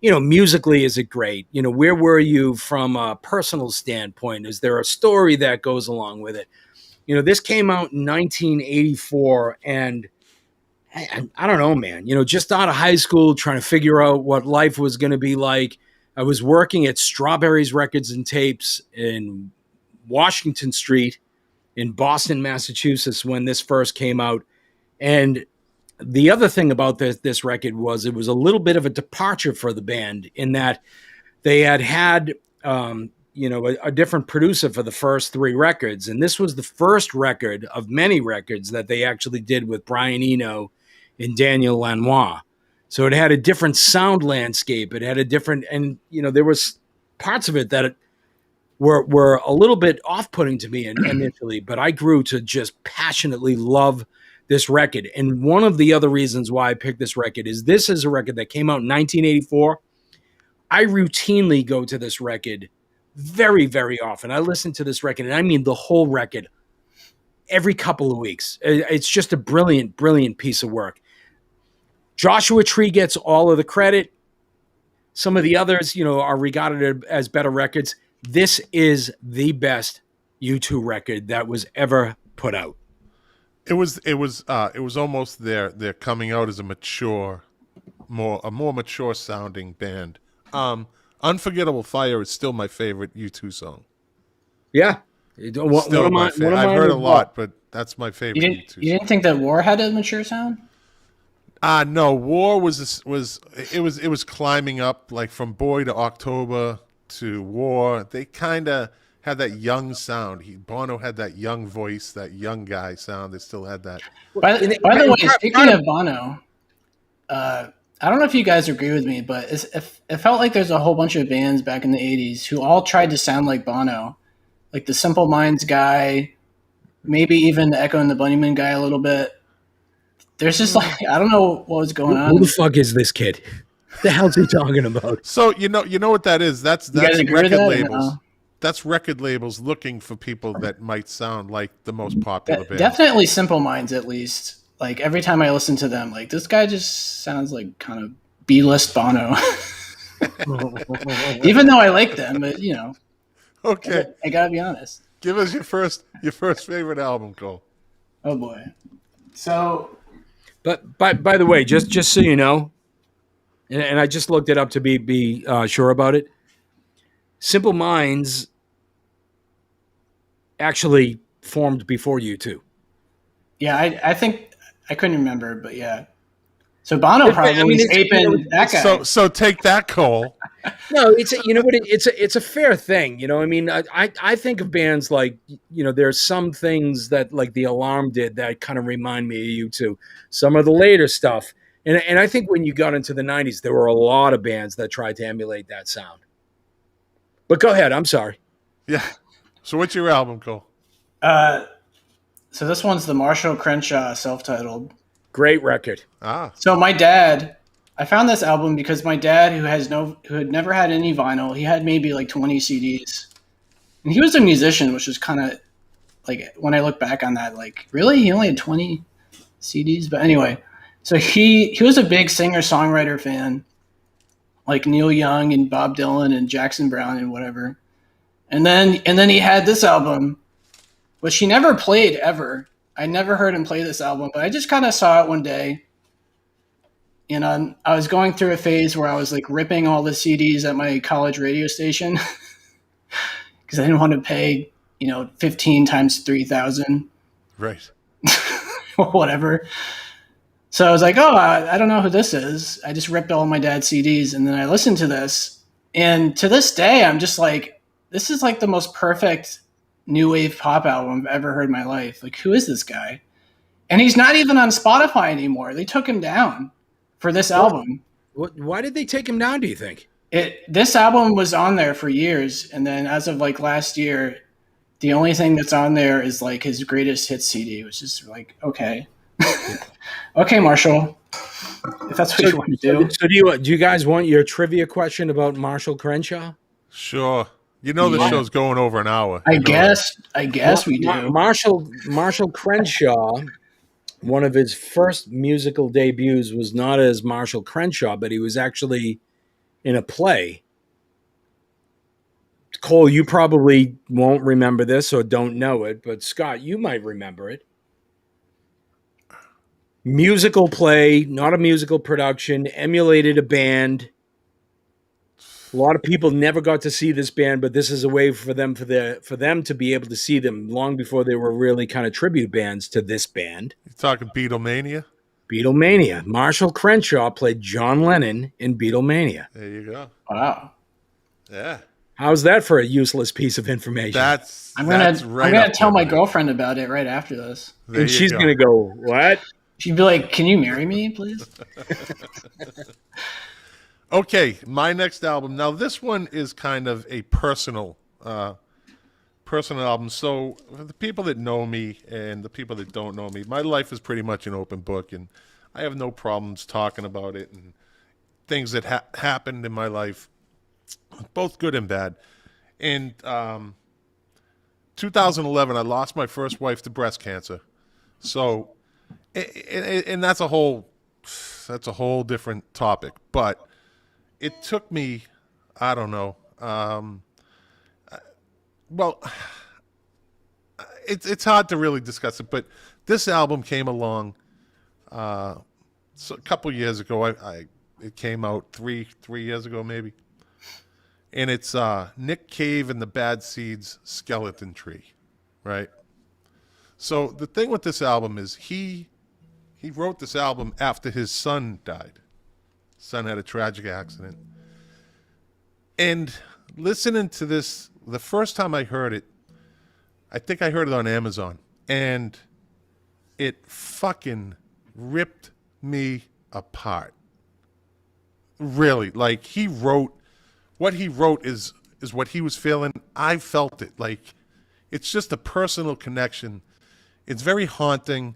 musically, is it great? Where were you from a personal standpoint? Is there a story that goes along with it? This came out in 1984, and I don't know, man, just out of high school, trying to figure out what life was going to be like. I was working at Strawberries Records and Tapes in Washington Street in Boston, Massachusetts, when this first came out. And the other thing about this record was it was a little bit of a departure for the band in that they had a different producer for the first 3 records. And this was the first record of many records that they actually did with Brian Eno and Daniel Lanois. So it had a different sound landscape. It had a different, and there was parts of it that were a little bit off-putting to me initially, but I grew to just passionately love this record. And one of the other reasons why I picked this record is this is a record that came out in 1984. I routinely go to this record very, very often. I listen to this record, and I mean the whole record, every couple of weeks. It's just a brilliant, brilliant piece of work. Joshua Tree gets all of the credit. Some of the others, are regarded as better records. This is the best U2 record that was ever put out. It was almost their coming out as a more mature sounding band. Unforgettable Fire is still my favorite U2 song. Yeah. Still my favorite. I've heard a lot, but that's my favorite U2 song. You didn't think that War had a mature sound? No, War was climbing up, like from Boy to October to War. They kind of had that young sound. Bono had that young voice, that young guy sound. They still had that. By the way, speaking of Bono, I don't know if you guys agree with me, but it felt like there's a whole bunch of bands back in the 80s who all tried to sound like Bono. Like the Simple Minds guy, maybe even the Echo and the Bunnymen guy a little bit. There's just like, I don't know what was going on. Who the fuck is this kid? The hell's he talking about? So you know what that is? That's record labels. No? That's record labels looking for people that might sound like the most popular band. Definitely Simple Minds, at least. Like every time I listen to them, like this guy just sounds like kind of B-list Bono. Even though I like them, but Okay. I gotta be honest. Give us your first favorite album, Cole. Oh boy. So, but by the way, just so you know, and I just looked it up to be sure about it. Simple Minds actually formed before U2. Yeah, I think I couldn't remember, but yeah. So Bono probably was aping that guy. So take that, Cole. No, it's a fair thing. I think of bands like, there's some things that like the Alarm did that kind of remind me of U2. Some of the later stuff. And I think when you got into the 90s, there were a lot of bands that tried to emulate that sound. But go ahead. I'm sorry. Yeah. So what's your album, Cole? So this one's the Marshall Crenshaw self-titled. Great record. So my dad, I found this album because my dad, who had never had any vinyl, he had maybe like 20 CDs, and he was a musician, which was kind of like, when I look back on that, like, really, he only had 20 CDs. But anyway, so he was a big singer-songwriter fan, like Neil Young and Bob Dylan and Jackson Browne and whatever. And then he had this album, which he never played ever. I never heard him play this album, but I just kind of saw it one day. And I was going through a phase where I was like ripping all the CDs at my college radio station because I didn't want to pay, 15 times 3,000. Right. Or whatever. So I was like, I don't know who this is. I just ripped all my dad's CDs, and then I listened to this. And to this day, I'm just like, this is like the most perfect new wave pop album I've ever heard in my life. Like, who is this guy? And he's not even on Spotify anymore. They took him down for this album. Why did they take him down, do you think? This album was on there for years, and then as of like last year, the only thing that's on there is like his greatest hits CD, which is like, okay. Okay, Marshall. If that's what you want to do. So do you guys want your trivia question about Marshall Crenshaw? Sure. The show's going over an hour. I guess we do. Marshall Crenshaw, one of his first musical debuts was not as Marshall Crenshaw, but he was actually in a play. Cole, you probably won't remember this or don't know it, but Scott, you might remember it. Musical play, not a musical production, emulated a band. A lot of people never got to see this band, but this is a way for them to be able to see them long before they were really kind of tribute bands to this band. You're talking Beatlemania? Beatlemania. Marshall Crenshaw played John Lennon in Beatlemania. There you go. Wow. Yeah. How's that for a useless piece of information? I'm gonna tell my girlfriend about it right after this. And she's gonna go, what? She'd be like, "Can you marry me, please?" Okay, my next album. Now, this one is kind of a personal album. So, for the people that know me and the people that don't know me, my life is pretty much an open book, and I have no problems talking about it and things that happened in my life, both good and bad. In 2011, I lost my first wife to breast cancer. So, and that's a whole that's a whole different topic. But it took me, I don't know. Well, it's hard to really discuss it, but this album came along so a couple years ago. It came out three years ago maybe, and it's Nick Cave and the Bad Seeds' Skeleton Tree, right? So the thing with this album is he wrote this album after his son died. Son had a tragic accident, and listening to this, the first time I heard it, I think I heard it on Amazon, and it fucking ripped me apart. Really, like what he wrote is what he was feeling. I felt it. Like, it's just a personal connection. It's very haunting.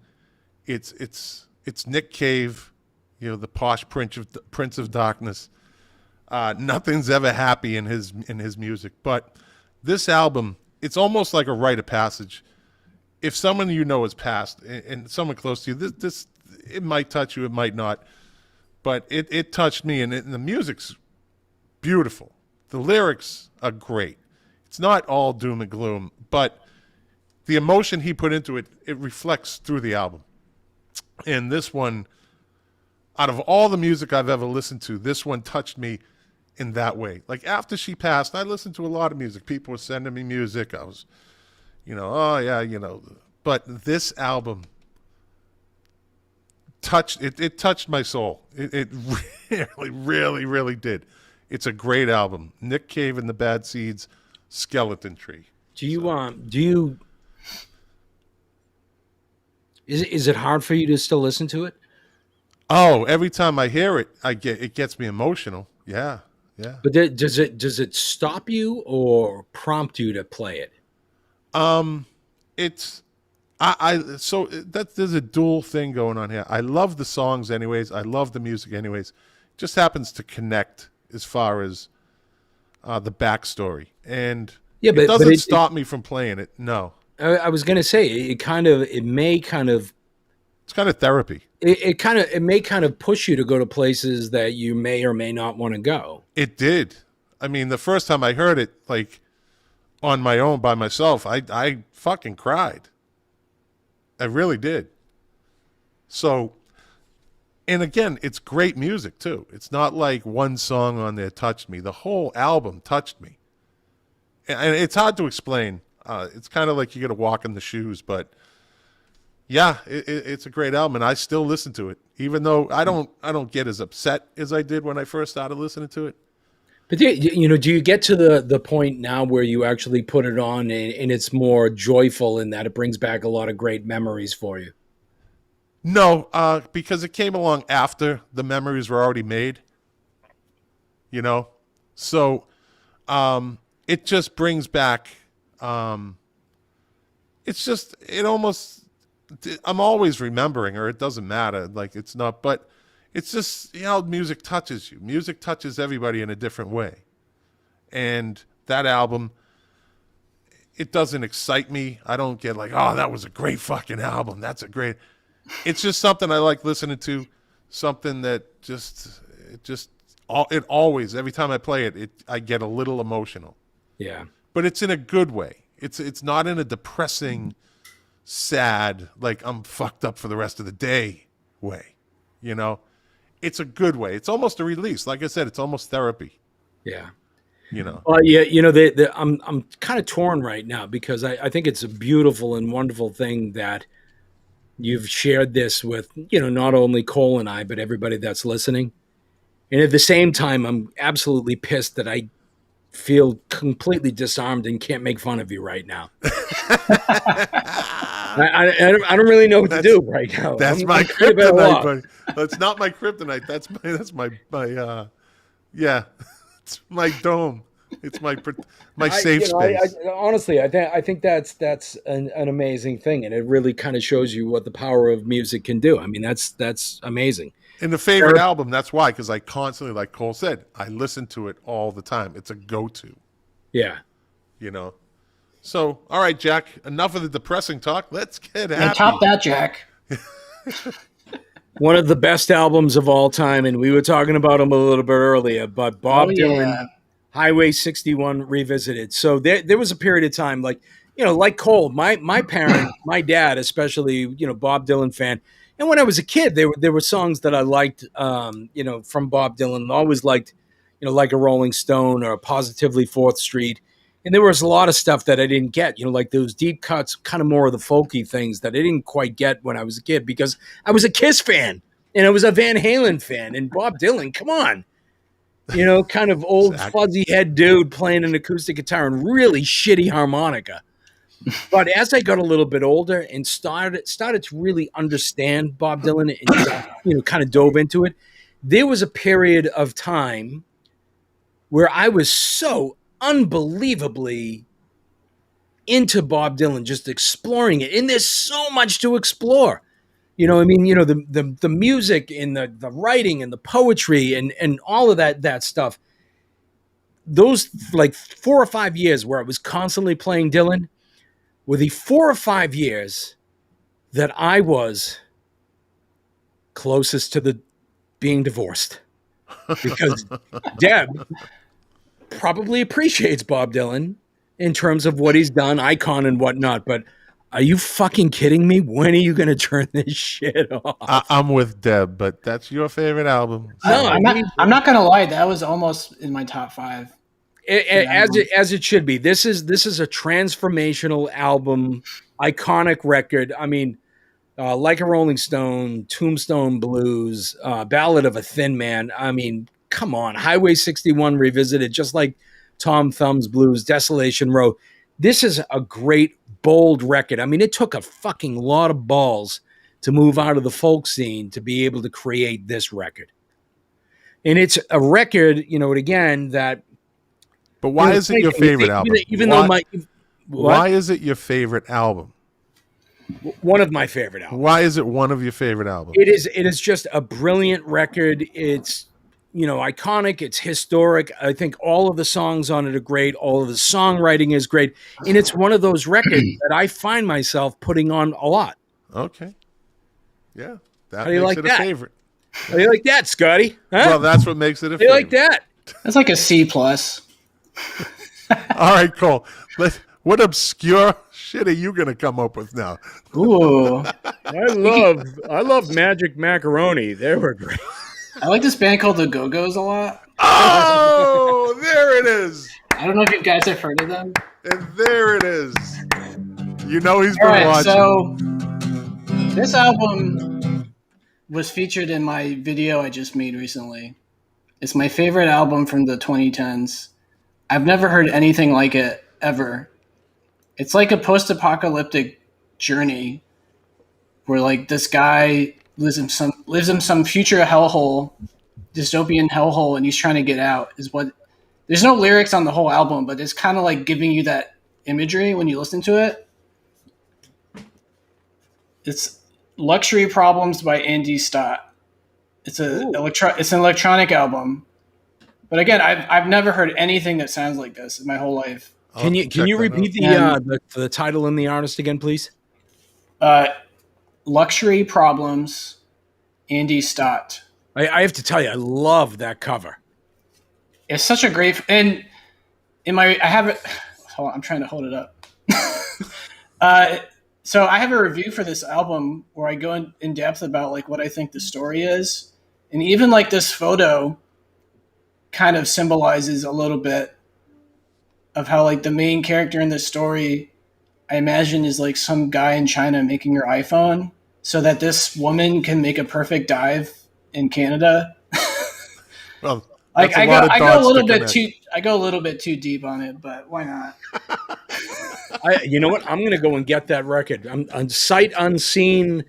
It's Nick Cave, the posh Prince of Darkness. Nothing's ever happy in his music, but this album, it's almost like a rite of passage. If someone has passed, and someone close to you, this it might touch you, it might not, but it touched me, and the music's beautiful. The lyrics are great. It's not all doom and gloom, but the emotion he put into it reflects through the album. And this one, out of all the music I've ever listened to, this one touched me in that way. Like, after she passed, I listened to a lot of music. People were sending me music. I was, oh yeah, but this album touched my soul. It really, really, really did. It's a great album. Nick Cave and the Bad Seeds, Skeleton Tree. Is it hard for you to still listen to it? Oh, every time I hear it, it gets me emotional. Yeah. Yeah. But does it stop you or prompt you to play it? It's so there's a dual thing going on here. I love the songs anyways. I love the music anyways. It just happens to connect as far as the backstory, and yeah, but it doesn't stop me from playing it. No, I was gonna say it's kind of therapy. It may kind of push you to go to places that you may or may not want to go. It did. I mean, the first time I heard it, like, on my own by myself, I fucking cried. I really did. So, and again, it's great music too. It's not like one song on there touched me. The whole album touched me. And it's hard to explain. It's kind of like you got to walk in the shoes, but yeah, it's a great album, and I still listen to it, even though I don't get as upset as I did when I first started listening to it. But do you get to the point now where you actually put it on and it's more joyful in that it brings back a lot of great memories for you? No, because it came along after the memories were already made. So it just brings back. I'm always remembering her. It doesn't matter. Like, it's not, but it's just, music touches you. Music touches everybody in a different way. And that album, it doesn't excite me. I don't get like, oh, that was a great fucking album. It's just something I like listening to. Something that it always, every time I play it, I get a little emotional. Yeah. But it's in a good way. It's not in a depressing, sad, like I'm fucked up for the rest of the day way. It's a good way. It's almost a release. Like I said, it's almost therapy. Yeah. Well, yeah, I'm kind of torn right now because I think it's a beautiful and wonderful thing that you've shared this with, not only Cole and I, but everybody that's listening. And at the same time, I'm absolutely pissed that I feel completely disarmed and can't make fun of you right now. I don't really know what to do right now. That's my kryptonite, buddy. That's not my kryptonite. That's my it's my dome. It's my safe space. Honestly, I think that's an amazing thing, and it really kind of shows you what the power of music can do. I mean, that's amazing. And the favorite album, that's why, because I constantly, like Cole said, I listen to it all the time. It's a go-to. Yeah. So, all right, Jack, enough of the depressing talk. Let's get happy. Top that, Jack. One of the best albums of all time, and we were talking about him a little bit earlier, but Bob Dylan, Highway 61 Revisited. So there was a period of time, like, like Cole, my parent, my dad especially, Bob Dylan fan. And when I was a kid, there were songs that I liked, from Bob Dylan. I always liked, like a Rolling Stone or Positively 4th Street. And there was a lot of stuff that I didn't get, like those deep cuts, kind of more of the folky things that I didn't quite get when I was a kid because I was a Kiss fan and I was a Van Halen fan. And Bob Dylan, come on, kind of old fuzzy head dude playing an acoustic guitar and really shitty harmonica. But as I got a little bit older and started to really understand Bob Dylan and kind of dove into it, there was a period of time where I was so unbelievably into Bob Dylan, just exploring it. And there's so much to explore. The music and the writing and the poetry and all of that stuff. Those like 4 or 5 years where I was constantly playing Dylan were the 4 or 5 years that I was closest to being divorced. Because Deb probably appreciates Bob Dylan in terms of what he's done, icon and whatnot. But are you fucking kidding me? When are you going to turn this shit off? I'm with Deb, but that's your favorite album. No, I'm not going to lie. That was almost in my top 5. As it should be. This is a transformational album, iconic record. I mean, Like a Rolling Stone, Tombstone Blues, Ballad of a Thin Man. I mean, come on, Highway 61 Revisited, just like Tom Thumb's Blues, Desolation Row. This is a great, bold record. I mean, it took a fucking lot of balls to move out of the folk scene to be able to create this record. And it's a record, again, that... But why is it your favorite album? Why is it your favorite album? One of my favorite albums. Why is it one of your favorite albums? It is just a brilliant record. It's, iconic. It's historic. I think all of the songs on it are great. All of the songwriting is great. And it's one of those records that I find myself putting on a lot. Okay. Yeah. That How do you makes like it that? a favorite. How do you like that, Scotty? Huh? Well, that's what makes it a How do you favorite. like that? That's like a C+. All right, Cole. What obscure shit are you going to come up with now? Ooh. I love Magic Macaroni. They were great. I like this band called the Go-Go's a lot. Oh, there it is. I don't know if you guys have heard of them. And there it is. He's been watching. So this album was featured in my video I just made recently. It's my favorite album from the 2010s. I've never heard anything like it ever. It's like a post-apocalyptic journey where like this guy lives in some future hellhole, dystopian hellhole, and he's trying to get out. There's no lyrics on the whole album, but it's kind of like giving you that imagery when you listen to it. It's Luxury Problems by Andy Stott. It's an electronic album. But again, I've never heard anything that sounds like this in my whole life. Can you repeat the title and the artist again, please? Luxury Problems, Andy Stott. I have to tell you, I love that cover. It's such a great, and I have it. Hold on, I'm trying to hold it up. So I have a review for this album where I go in depth about like what I think the story is, and even like this photo kind of symbolizes a little bit of how like the main character in the story, I imagine, is like some guy in China making her iPhone so that this woman can make a perfect dive in Canada. Well, like I go a little bit too deep on it, but why not? You know what? I'm going to go and get that record. I'm sight unseen,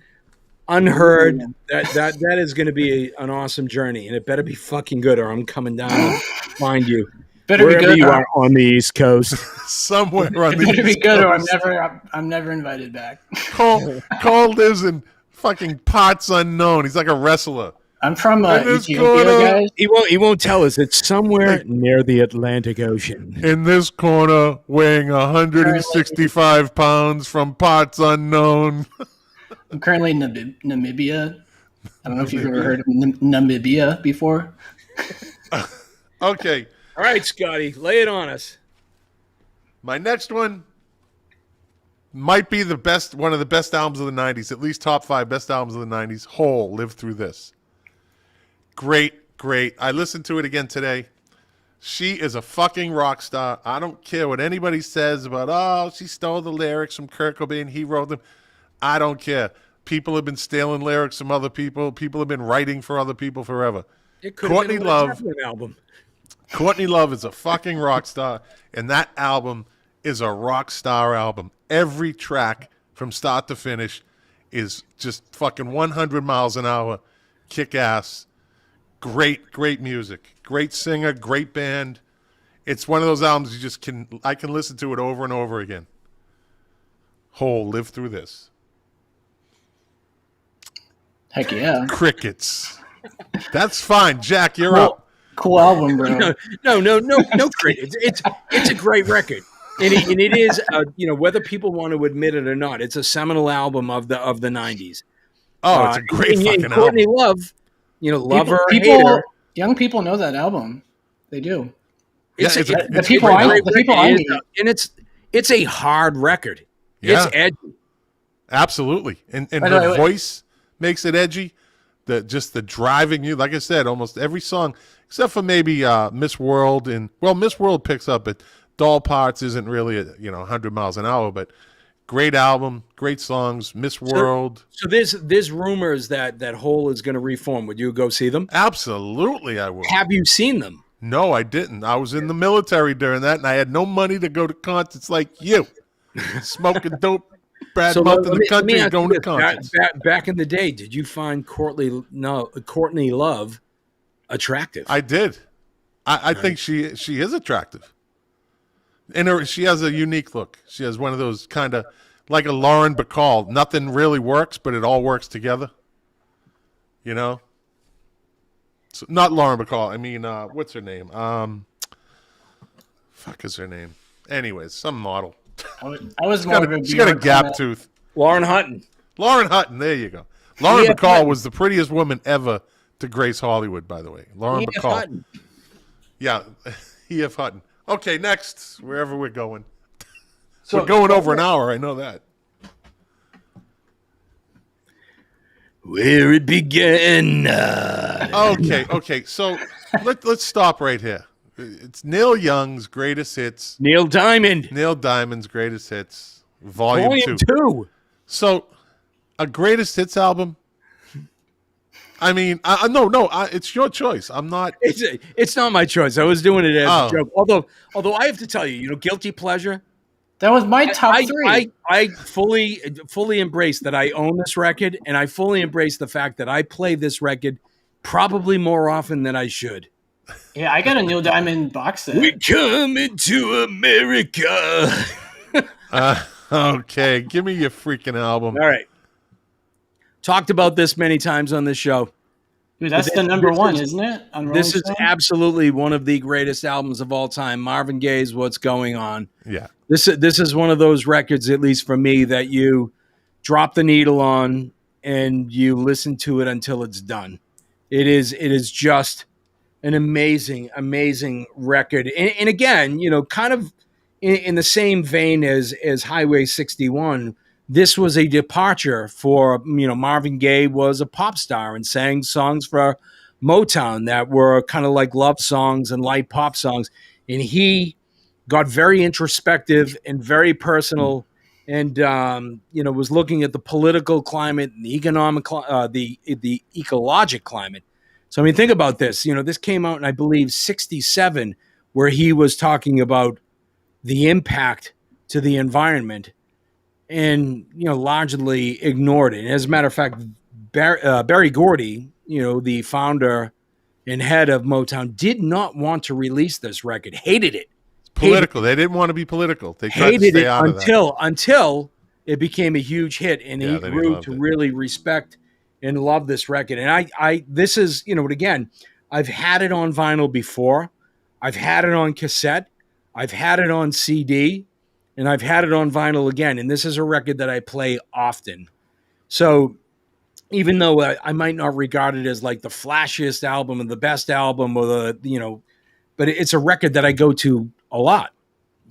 unheard. That is going to be an awesome journey, and it better be fucking good, or I'm coming down to fiwn you. Better wherever be good, you are on the East Coast. Somewhere on the better be East good, Coast. or I'm never invited back. Cole lives in fucking parts unknown. He's like a wrestler. I'm from Ethiopia, guys. He won't tell us. It's somewhere near the Atlantic Ocean. In this corner, weighing 165 pounds from parts unknown. I'm currently in Namibia. I don't know if you've ever heard of Namibia before. Okay, All right, Scotty, lay it on us. my next one might be one of the best albums of the '90s, at least top 5 best albums of the '90s. Hole, Live Through This. Great, great. I listened to it again today. She is a fucking rock star. I don't care what anybody says about, oh, she stole the lyrics from Kurt Cobain. He wrote them. I don't care. People have been stealing lyrics from other people. People have been writing for other people forever. It could Courtney have been a Love. Led Zeppelin album. Courtney Love is a fucking rock star, and that album is a rock star album. Every track from start to finish is just fucking 100 miles an hour, kick ass. Great, great music. Great singer, great band. It's one of those albums I can listen to it over and over again. Hole, Live Through This. Heck yeah. Crickets. That's fine. Jack, you're up. Cool album, bro. No cricket. It's a great record, and it is whether people want to admit it or not, it's a seminal album of the '90s. Oh, it's a great fucking album. Courtney Love, love her, hate her. Young people know that album. They do. The people I meet, and it's a hard record. Yeah. It's edgy. Absolutely, and her voice makes it edgy. The driving you, like I said, almost every song except for maybe Miss World, and Miss World picks up it. Doll Parts isn't really 100 miles an hour, but great album, great songs. Miss World. So there's rumors that Hole is going to reform. Would you go see them? Absolutely, I would. Have you seen them? No, I didn't. I was in the military during that, and I had no money to go to concerts like you, smoking dope. Brad month in the country and going to concerts. Back in the day, did you find Courtney Love attractive? I did. I think she is attractive. And she has a unique look. She has one of those kind of like a Lauren Bacall. Nothing really works, but it all works together. So, not Lauren Bacall. I mean, what's her name? Fuck is her name? Anyways, some model. I was more She's got a gap tooth. Lauren Hutton. Lauren Hutton. There you go. Lauren Bacall was the prettiest woman ever to grace Hollywood, by the way. Lauren Bacall. Hutton. Yeah, E.F. Hutton. Okay, next, wherever we're going. We're going over an hour, I know that. Where it began. Okay. So let's stop right here. It's Neil Young's greatest hits. Neil Diamond's greatest hits. Volume 2. So, a greatest hits album? I mean, no. It's your choice. I'm not. It's not my choice. I was doing it as a joke. Although I have to tell you, guilty pleasure. That was my top 3. I fully embrace that I own this record, and I fully embrace the fact that I play this record probably more often than I should. Yeah, I got a Neil Diamond box set. We're coming to America. Okay, give me your freaking album. All right. Talked about this many times on this show. Dude, that's the number one, isn't it? This is absolutely one of the greatest albums of all time. Marvin Gaye's What's Going On. Yeah. This is one of those records, at least for me, that you drop the needle on and you listen to it until it's done. It is just an amazing record. And again, kind of in the same vein as Highway 61, this was a departure for, Marvin Gaye was a pop star and sang songs for Motown that were kind of like love songs and light pop songs. And he got very introspective and very personal and, was looking at the political climate and the economic, the ecologic climate. So, I mean, think about this. This came out in, I believe, 1967, where he was talking about the impact to the environment and, largely ignored it. And as a matter of fact, Berry Gordy, the founder and head of Motown, did not want to release this record, hated it. Political. They didn't want to be political. They tried to stay out of that. Until it became a huge hit, and he grew to really respect and love this record. And this is, again, I've had it on vinyl before. I've had it on cassette. I've had it on CD, and I've had it on vinyl again. And this is a record that I play often. So even though I might not regard it as like the flashiest album or the best album or but it's a record that I go to a lot,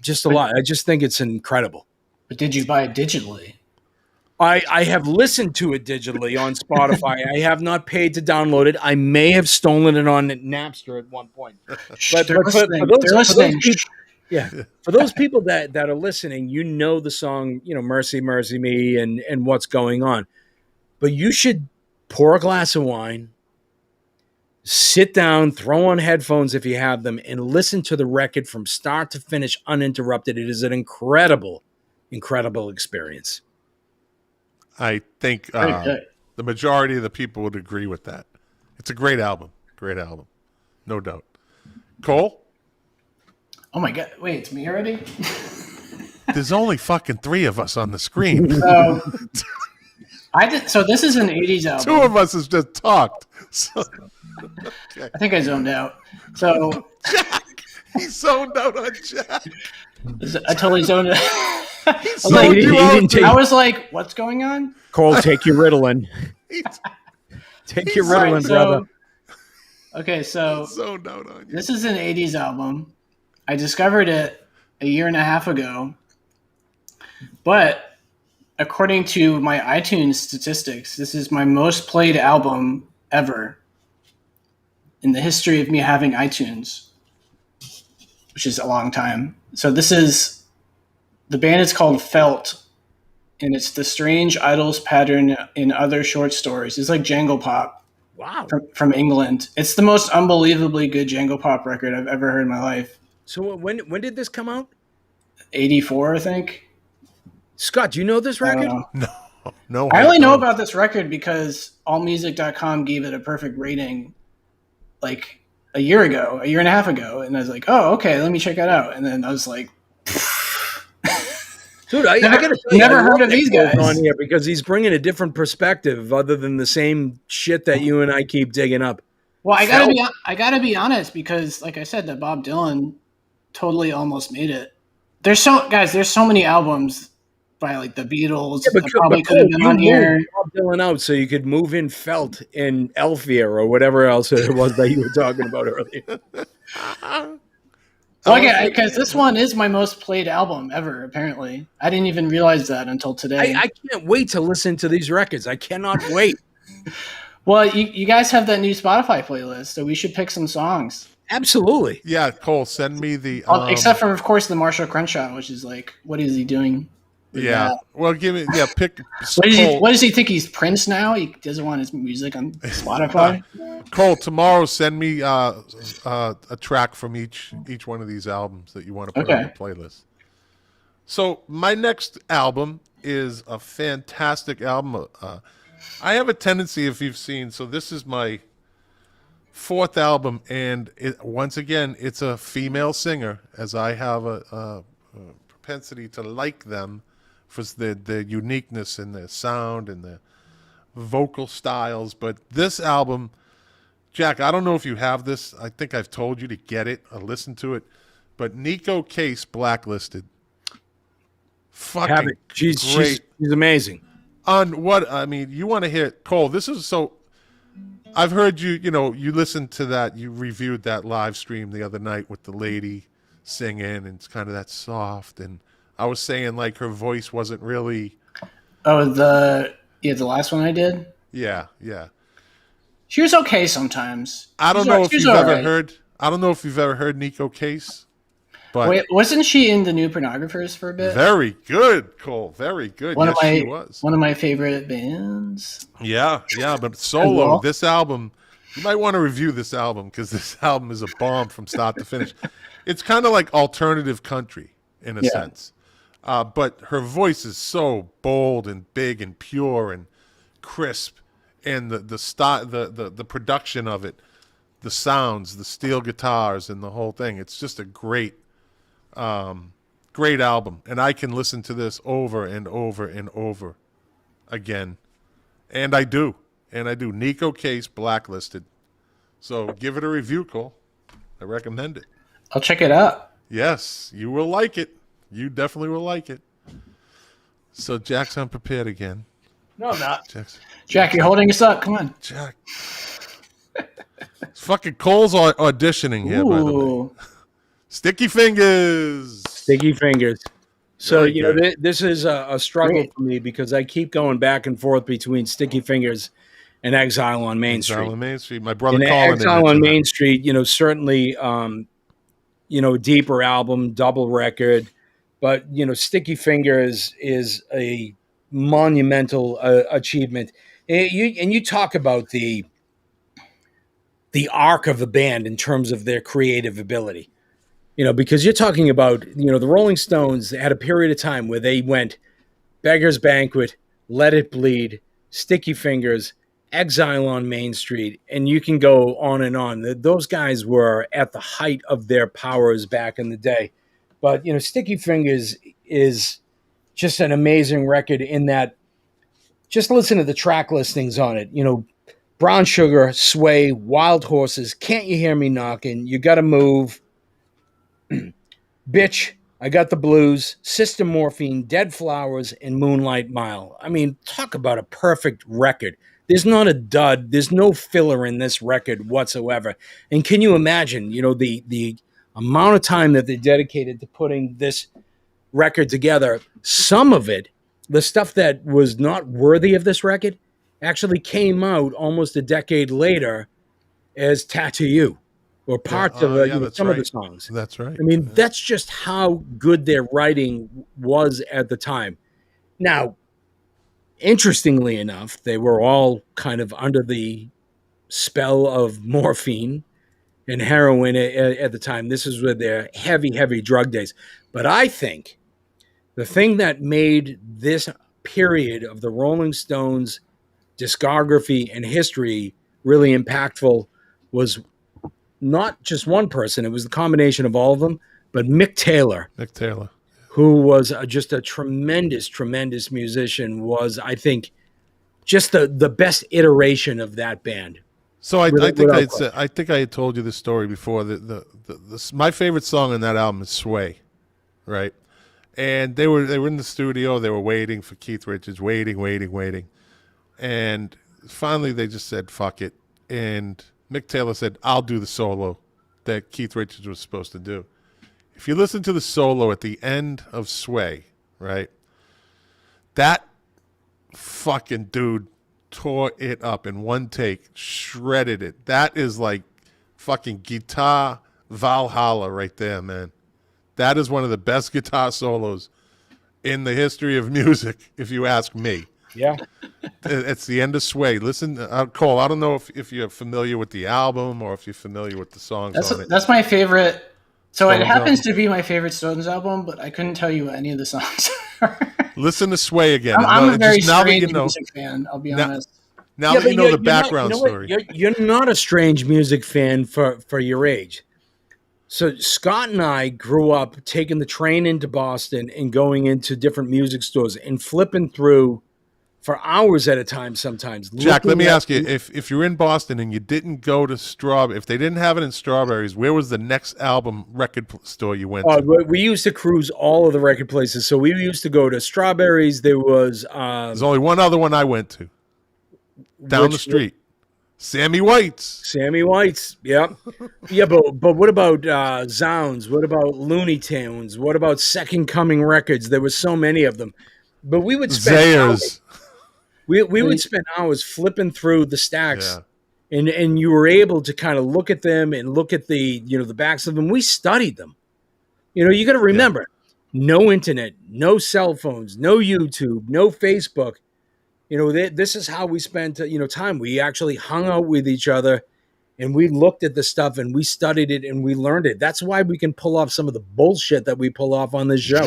just a lot. I just think it's incredible. But did you buy it digitally? I have listened to it digitally on Spotify. I have not paid to download it. I may have stolen it on Napster at one point. But They're listening. For those people that are listening, the song, Mercy, Mercy Me and What's Going On. But you should pour a glass of wine, sit down, throw on headphones if you have them, and listen to the record from start to finish uninterrupted. It is an incredible, incredible experience. I think the majority of the people would agree with that. It's a great album. Great album. No doubt. Cole? Oh my God. Wait, it's me already? There's only fucking 3 of us on the screen. So this is an 80s album. 2 of us has just talked. So, okay. I think I zoned out. So Jack! He zoned out on Jack. I totally zoned out. I was like, what's going on? Cole, take your Ritalin. Take your Ritalin, brother. Okay, so zoned out on you. This is an 80s album. I discovered it a year and a half ago. But according to my iTunes statistics, this is my most played album ever in the history of me having iTunes, which is a long time. So the band is called Felt, and it's the strange idols pattern in other short stories. It's like Jangle Pop. Wow. From England. It's the most unbelievably good Jangle Pop record I've ever heard in my life. So when did this come out? 84, I think. Scott, do you know this record? No. I only know about this record because allmusic.com gave it a perfect rating like a year and a half ago. And I was like, oh, okay, let me check it out. And then I was like, dude, I gotta tell you, never heard of these guys on here because he's bringing a different perspective other than the same shit that you and I keep digging up. Well, I gotta be honest because, like I said, that Bob Dylan totally almost made it. There's so many albums by like the Beatles. Yeah, that probably could have been on here. Bob Dylan out so you could move in Felt in Elfia or whatever else it was that you were talking about earlier. Well, because this one is my most played album ever, apparently. I didn't even realize that until today. I can't wait to listen to these records. I cannot wait. Well, you guys have that new Spotify playlist, so we should pick some songs. Absolutely. Yeah, Cole, send me the... except for, of course, the Marshall Crenshaw, which is like, what is he doing? Yeah. Well, pick... What does he think? He's Prince now? He doesn't want his music on Spotify? Cole, tomorrow send me a track from each one of these albums that you want to put on the playlist. So my next album is a fantastic album. I have a tendency, if you've seen, so this is my 4th album, and once again, it's a female singer, as I have a propensity to like them for their uniqueness and their sound and their vocal styles. But this album, Jack, I don't know if you have this. I think I've told you to get it or listen to it. But Nico Case, Blacklisted. Fucking great. She's amazing. On what, I mean, you want to hear Cole, this is so... I've heard you listened to that, you reviewed that live stream the other night with the lady singing, and it's kind of that soft, and I was saying like her voice wasn't really... Oh, the last one I did? Yeah. She was okay sometimes. I don't know if you've ever heard Nico Case. But wait, wasn't she in the New Pornographers for a bit? Very good, Cole. Very good. She was. One of my favorite bands. Yeah, but solo, this album, you might want to review this album because this album is a bomb from start to finish. It's kind of like alternative country in a sense. But her voice is so bold and big and pure and crisp, and the production of it, the sounds, the steel guitars, and the whole thing. It's just a great album, and I can listen to this over and over and over again, and I do. Nico Case, Blacklisted. So give it a review, Cole. I recommend it. I'll check it out. Yes, you will like it. You definitely will like it. So Jack's unprepared again. No, I'm not. Jack, you're holding us up. Come on. Jack. Fucking Cole's auditioning here, by the way. Ooh. Sticky Fingers. Sticky Fingers. So, Very good. this is a struggle Great. for me because I keep going back and forth between Sticky Fingers and Exile on Main Exile Street. on Main Street. My brother And Colin Exile on Main that. Street, certainly, deeper album, double record. But, Sticky Fingers is a monumental achievement. And you talk about the arc of the band in terms of their creative ability. Because you're talking about, the Rolling Stones had a period of time where they went Beggar's Banquet, Let It Bleed, Sticky Fingers, Exile on Main Street, and you can go on and on. Those guys were at the height of their powers back in the day. But, Sticky Fingers is just an amazing record in that just listen to the track listings on it. Brown Sugar, Sway, Wild Horses, Can't You Hear Me Knocking, You Gotta Move, Bitch, I Got the Blues, Sister Morphine, Dead Flowers, and Moonlight Mile. I mean, talk about a perfect record. There's not a dud. There's no filler in this record whatsoever. And can you imagine, the amount of time that they dedicated to putting this record together? Some of it, the stuff that was not worthy of this record, actually came out almost a decade later as Tattoo You. Or parts of some of the songs. That's right. I mean, that's just how good their writing was at the time. Now, interestingly enough, they were all kind of under the spell of morphine and heroin at the time. This is with their heavy, heavy drug days. But I think the thing that made this period of the Rolling Stones discography and history really impactful was not just one person. It was the combination of all of them, but Mick Taylor, who was just a tremendous, tremendous musician, was, I think, just the best iteration of that band. So I think I had told you this story before. My favorite song on that album is Sway, right? And they were in the studio. They were waiting for Keith Richards, waiting. And finally they just said, fuck it. And Mick Taylor said, I'll do the solo that Keith Richards was supposed to do. If you listen to the solo at the end of Sway, right, that fucking dude tore it up in one take, shredded it. That is like fucking guitar Valhalla right there, man. That is one of the best guitar solos in the history of music, if you ask me. Yeah. It's the end of Sway. Listen, Cole, I don't know if you're familiar with the album or if you're familiar with the songs on it. That's my favorite. So Stones it happens to be my favorite Stones album, but I couldn't tell you what any of the songs are. Listen to Sway again. I'm a very strange music fan, I'll be honest. Now that you know the background story. You're not a strange music fan for your age. So Scott and I grew up taking the train into Boston and going into different music stores and flipping through for hours at a time sometimes. Jack, let me ask you, if you're in Boston and you didn't go to Strawberry, if they didn't have it in Strawberries, where was the next album record store you went to? We used to cruise all of the record places. So we used to go to Strawberries. There was... There's only one other one I went to. Down the street. Sammy White's, yeah. Yeah, but what about Zounds? What about Looney Tunes? What about Second Coming Records? There were so many of them. But we would spend Zayers. We would spend hours flipping through the stacks, and you were able to kind of look at them and look at the the backs of them. We studied them. You got to remember, no internet, no cell phones, no YouTube, no Facebook. This is how we spent time. We actually hung out with each other, and we looked at the stuff and we studied it and we learned it. That's why we can pull off some of the bullshit that we pull off on this show.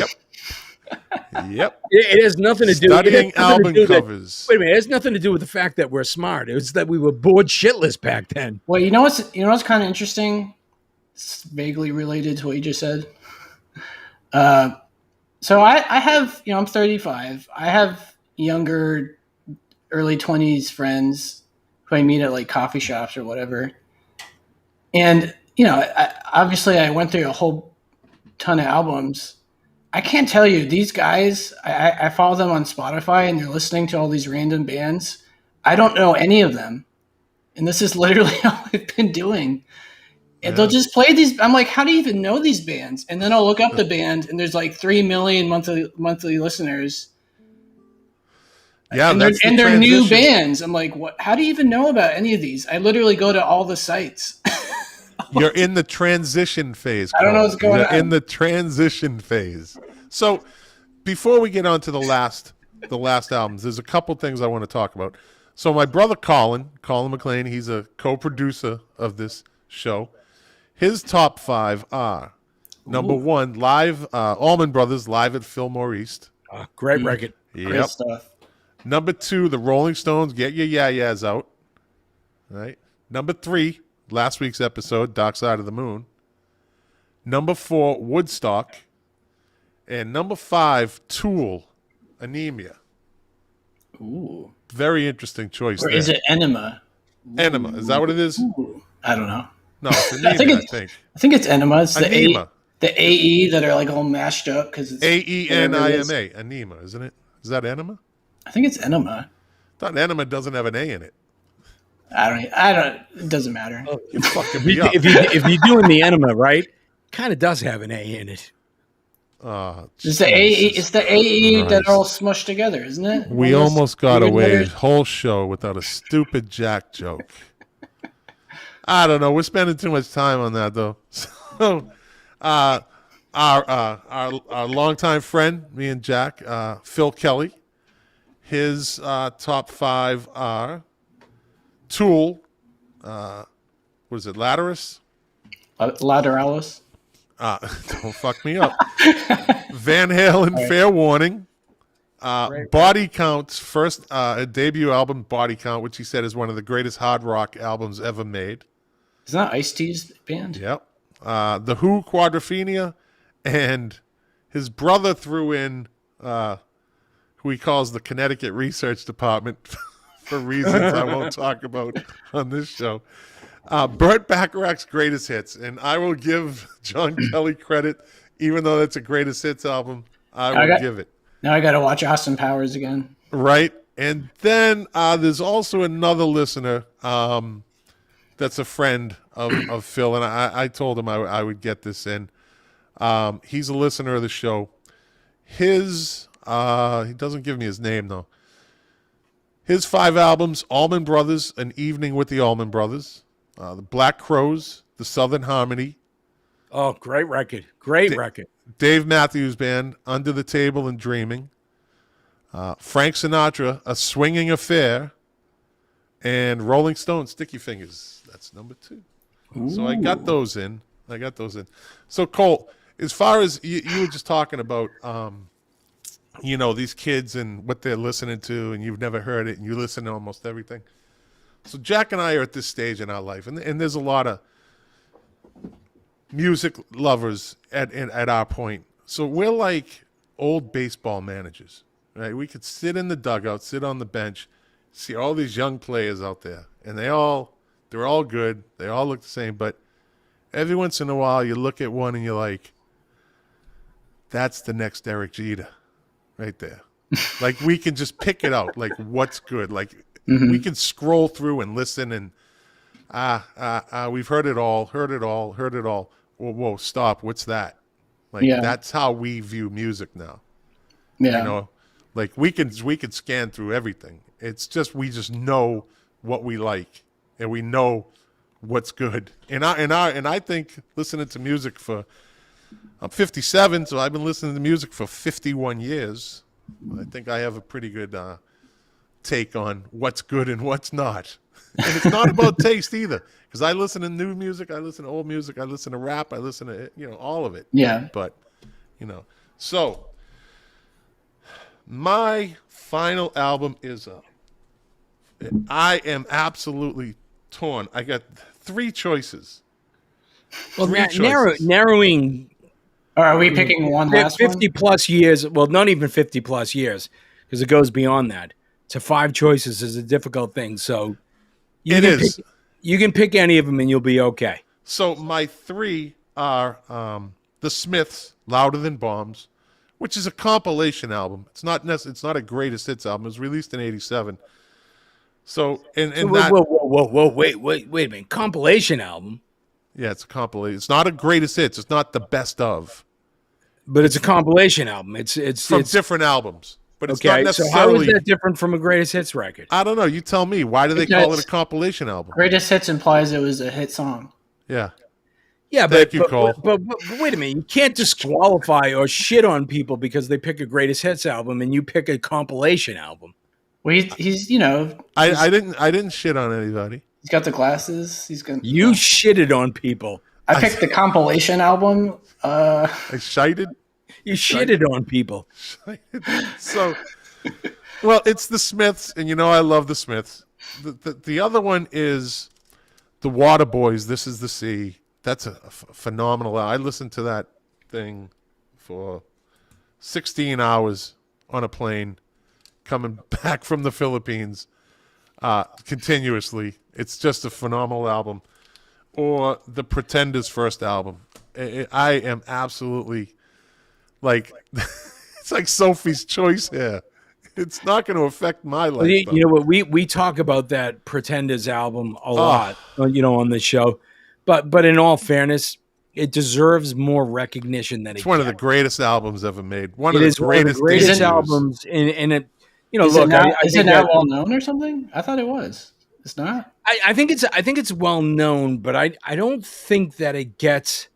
Yep. It has nothing to do with studying album covers. Wait a minute, it has nothing to do with the fact that we're smart. It was that we were bored shitless back then. Well, you know what's kind of interesting? It's vaguely related to what you just said. So I have, I'm 35. I have younger, early 20s friends who I meet at like coffee shops or whatever. And, obviously I went through a whole ton of albums. I can't tell you, these guys, I follow them on Spotify and they're listening to all these random bands. I don't know any of them. And this is literally all I've been doing. And they'll just play these. I'm like, how do you even know these bands? And then I'll look up the band and there's like 3 million monthly listeners. Yeah, And that's they're new bands. I'm like, what? How do you even know about any of these? I literally go to all the sites. You're in the transition phase. I don't know what's going You're on. in the transition phase. So before we get on to the last albums, there's a couple things I want to talk about. So my brother Colin McLean, he's a co-producer of this show. His top 5 are number 1, live Allman Brothers live at Fillmore East. Great record. Great stuff. Number 2, the Rolling Stones, Get Your Yeah-Yeahs Out. Right. Number 3, last week's episode, Dark Side of the Moon. Number 4, Woodstock. And number 5, Tool, Anemia. Ooh. Very interesting choice Or there. is it Enema? Enema. Is that what it is? Ooh. I don't know. No, it's Anemia, I think. I think it's Enema. It's the Anema. the AE that are like all mashed up because it's A-E-N-I-M-A. Anema, isn't it? Is that Enema? I think it's Enema. I thought Enema doesn't have an A in it. I don't. It doesn't matter. You're fucking me up. If you're doing the enema, right, kind of does have an A in it. Oh, It's the AE. It's the AE that Christ. are all smushed together, isn't it? We All those almost got weird away letters. the whole show without a stupid Jack joke. I don't know. We're spending too much time on that, though. So, our longtime friend, me and Jack, Phil Kelly, his top 5 are Tool, what is it, Lateralis? Lateralis. Don't fuck me up. Van Halen, Fair Warning. Body Count's first debut album, Body Count, which he said is one of the greatest hard rock albums ever made. Isn't that Ice-T's band? Yep. The Who, Quadrophenia, and his brother threw in who he calls the Connecticut Research Department for reasons I won't talk about on this show. Burt Bacharach's Greatest Hits, and I will give John Kelly credit, even though that's a Greatest Hits album. I will give it. Now I got to watch Austin Powers again. Right. And then there's also another listener that's a friend of Phil, and I told him I would get this in. He's a listener of the show. His he doesn't give me his name, though. His 5 albums, Allman Brothers, An Evening with the Allman Brothers, The Black Crowes, The Southern Harmony, Oh, great record. Great record. Dave Matthews Band, Under the Table and Dreaming, Frank Sinatra, A Swinging Affair, and Rolling Stone, Sticky Fingers. That's number 2. Ooh. So I got those in. So, Cole, as far as you were just talking about, these kids and what they're listening to, and you've never heard it, and you listen to almost everything. So Jack and I are at this stage in our life, and there's a lot of music lovers at our point. So we're like old baseball managers, right? We could sit in the dugout, sit on the bench, see all these young players out there, and they're all good. They all look the same, but every once in a while you look at one and you're like, that's the next Derek Jeter right there. Like we can just pick it out, like what's good. Like we can scroll through and listen and we've heard it all. Whoa, stop. What's that? Like that's how we view music now. Yeah. Like we can scan through everything. It's just we just know what we like and we know what's good. And I think listening to music I'm 57, so I've been listening to music for 51 years. I think I have a pretty good take on what's good and what's not. And it's not about taste either, because I listen to new music, I listen to old music, I listen to rap, I listen to all of it. Yeah. But so my final album is I am absolutely torn. I got 3 choices. Well, 3 choices. narrowing Or are we picking one last 50 plus years, well, not even 50 plus years, because it goes beyond that. To 5 choices is a difficult thing. So you can pick any of them and you'll be okay. So my 3 are The Smiths, Louder Than Bombs, which is a compilation album. It's not it's not a greatest hits album. It was released in '87. So wait a minute. Compilation album, yeah, it's a compilation. It's not a greatest hits. It's not the best of. but it's a compilation album. It's From it's different albums, but it's okay. not So how necessarily. is that different from a greatest hits record? I don't know. You tell me. Why do they call it a compilation album? Greatest Hits implies it was a hit song. Yeah. Yeah, Thank but, you, but, Cole. but wait a minute. You can't disqualify or shit on people because they pick a greatest hits album and you pick a compilation album. Well, he's you know, I didn't shit on anybody. he's got the glasses. He's gonna. You shitted on people. I picked the compilation album. I shited. You shitted on people. So, well, it's the Smiths, and you know I love the Smiths. The other one is the Water Boys. This Is the Sea. That's a phenomenal. I listened to that thing for 16 hours on a plane coming back from the Philippines continuously. It's just a phenomenal album. Or the Pretenders' first album. I am absolutely like, it's like Sophie's Choice here. It's not going to affect my life. You know what? We talk about that Pretenders album a lot, on the show. But in all fairness, it deserves more recognition than it's one of the greatest albums ever made. One of the greatest albums, and it. Is it now well known or something? I thought it was. It's not. I think it's well known, but I don't think that it gets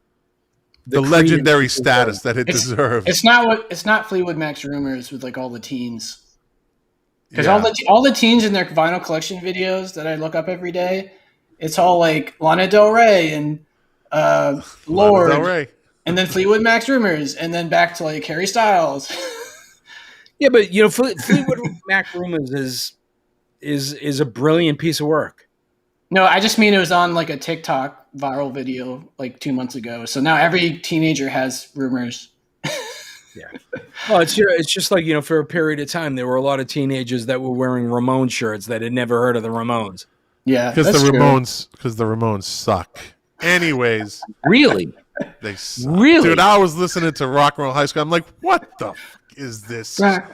the legendary status that it deserves. It's not Fleetwood Mac's Rumors with like all the teens. Because all the teens in their vinyl collection videos that I look up every day, it's all like Lana Del Rey and Lorde, Del Rey. And then Fleetwood Mac's Rumors, and then back to like Harry Styles. Yeah, but Fleetwood Mac Rumors is a brilliant piece of work. No, I just mean it was on like a TikTok viral video like 2 months ago. So now every teenager has Rumors. Yeah. Well, it's just like, for a period of time, there were a lot of teenagers that were wearing Ramones shirts that had never heard of the Ramones. Yeah, because the Ramones suck. Anyways, really, they suck. Really, dude. I was listening to Rock and Roll High School. I'm like, what the fuck is this? Rock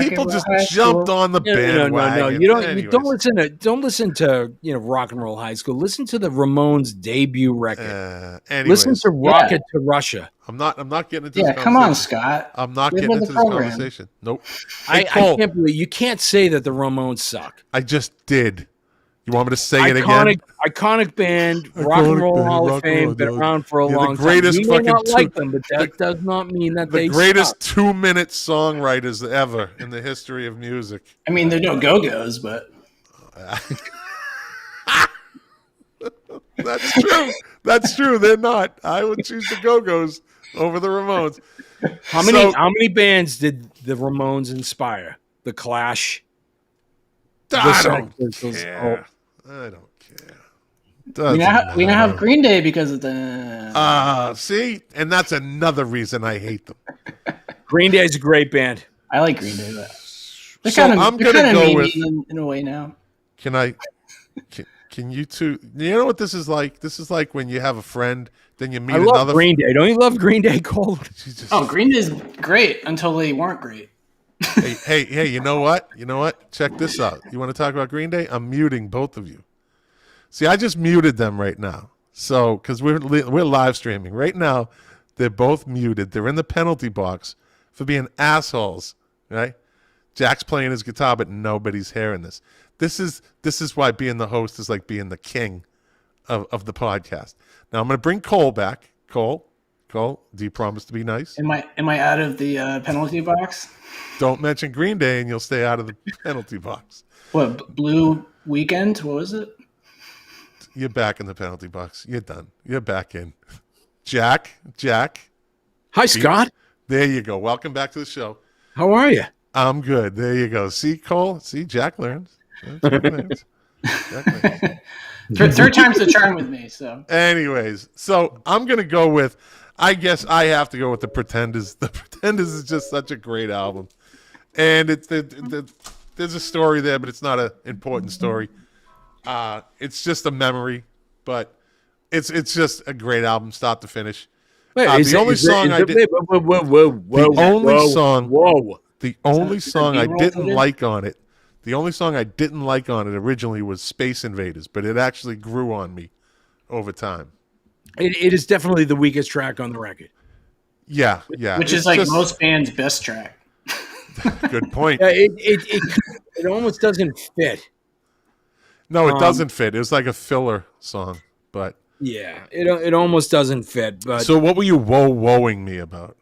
People just jumped on the bandwagon. No. You don't listen to Rock and Roll High School. Listen to the Ramones debut record. Listen to Rocket to Russia. I'm not getting into this conversation. Come on, Scott. I'm not getting into this conversation. Nope. I can't believe you can't say that the Ramones suck. I just did. You want me to say it again? Iconic band, Rock and Roll Hall of Fame, been around for a long time. You may not like them, but that does not mean that they suck. The greatest 2-minute songwriters ever in the history of music. I mean, they're no Go-Go's, but... That's true. That's true. They're not. I would choose the Go-Go's over the Ramones. How many bands did the Ramones inspire? The Clash? I don't care. I don't care. We now have Green Day because of the... see? And that's another reason I hate them. Green Day is a great band. I like Green Day. They're I'm going to go with... in a way now. Can you two... You know what this is like? This is like when you have a friend, then you meet I love Green Day. Don't you love Green Day, Cole? Green Day's great until they weren't great. Hey, you know what? Check this out. You want to talk about Green Day? I'm muting both of you. See, I just muted them right now. So, because we're live streaming. Right now, they're both muted. They're in the penalty box for being assholes, right? Jack's playing his guitar, but nobody's hearing this. This is why being the host is like being the king of the podcast. Now, I'm going to bring Cole back. Cole, do you promise to be nice? Am I out of the penalty box? Don't mention Green Day and you'll stay out of the penalty box. What, Blue Weekend? What was it? You're back in the penalty box. You're done. You're back in. Jack. Hi, Scott. There you go. Welcome back to the show. How are you? I'm good. There you go. See, Cole? See, Jack learns. Jack learns. Third time's the charm with me. So, anyways, I'm going to go with, I guess I have to go with the Pretenders. The Pretenders is just such a great album. And there's a story there, but it's not an important story. It's just a memory, but it's just a great album, start to finish. The only song I did. The only song. Whoa. The only song I B-roll didn't footage? like on it. The only song I didn't like on it originally was Space Invaders, but it actually grew on me over time. It is definitely the weakest track on the record. Yeah. Which It's is like just- most bands' best track. Good point. It almost doesn't fit. No, it doesn't fit. It was like a filler song, but Yeah, it almost doesn't fit. But so what were you woeing me about?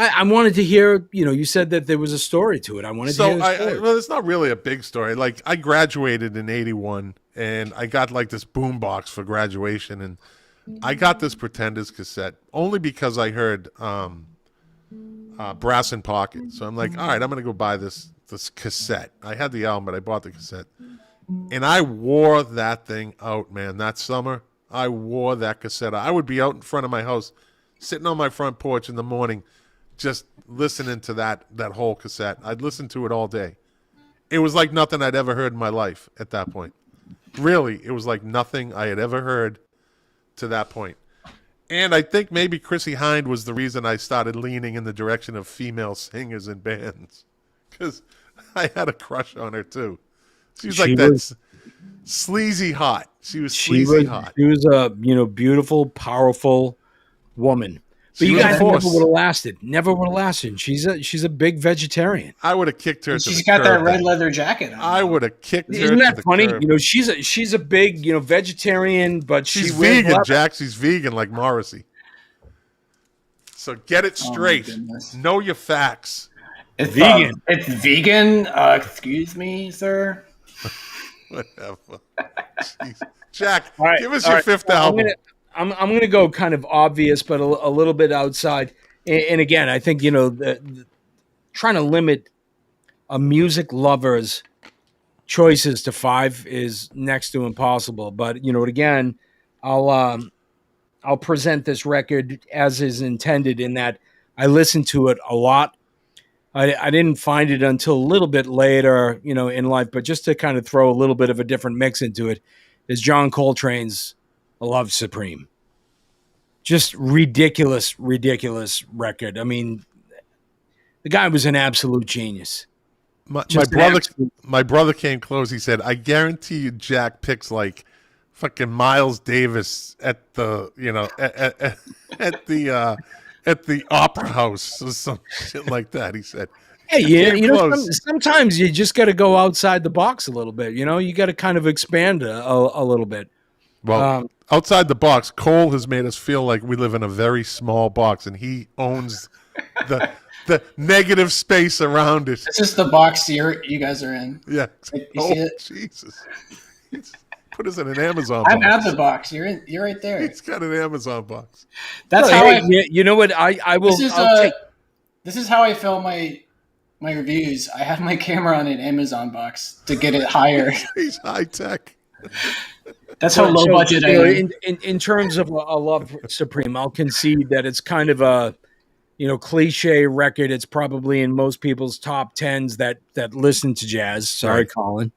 I wanted to hear. You said that there was a story to it. I wanted to hear the story. Well, it's not really a big story. Like I graduated in '81, and I got like this boom box for graduation, and I got this Pretenders cassette only because I heard Brass in Pocket. So I'm like, all right, I'm gonna go buy this cassette. I had the album, but I bought the cassette, and I wore that thing out, man. That summer, I wore that cassette out. I would be out in front of my house, sitting on my front porch in the morning, just listening to that whole cassette. I'd listen to it all day. It was like nothing I'd ever heard in my life at that point. Really, it was like nothing I had ever heard to that point. And I think maybe Chrissy Hind was the reason I started leaning in the direction of female singers in bands, because I had a crush on her too. She was like that sleazy hot. She was sleazy hot. She was a beautiful, powerful woman. But She you was a guys never force. would have lasted. Never would have lasted. She's a big vegetarian. I would have kicked her. And to she's the got that curb, red man. leather jacket on. I would have kicked her. Isn't to that the funny? curb. She's a big vegetarian, but She's she wears vegan, leather. Jack. She's vegan like Morrissey. So get it straight. goodness. Know your facts. It's vegan. It's vegan. Excuse me, sir. Whatever. Jeez. Jack, All right, give us all your right. fifth I'm album. I'm gonna go kind of obvious, but a little bit outside. And again, I think the trying to limit a music lover's choices to 5 is next to impossible. But again, I'll present this record as is intended in that I listened to it a lot. I didn't find it until a little bit later, in life, but just to kind of throw a little bit of a different mix into it is John Coltrane's Love Supreme. Just ridiculous record. I mean, the guy was an absolute genius. My Just an brother, absolute- my brother came close. He said, "I guarantee you, Jack picks like fucking Miles Davis at the at the opera house or some shit like that." He said, Hey, Came close. sometimes you just got to go outside the box a little bit. You got to kind of expand a little bit. "Well, outside the box, Cole has made us feel like we live in a very small box, and he owns the negative space around it." This is the box you guys are in. Yeah. You Oh, see it? Jesus! Put us in an Amazon I'm box. at the box. You're right there. He's got an Amazon box. That's Hey, how I. you know what? I will. This is I'll take, this is how I film my reviews. I have my camera on an Amazon box to get it higher. He's high tech. That's how low budget I am. in terms of a Love Supreme, I'll concede that it's kind of a cliche record. It's probably in most people's top 10s that listen to jazz. Sorry, Right. Colin.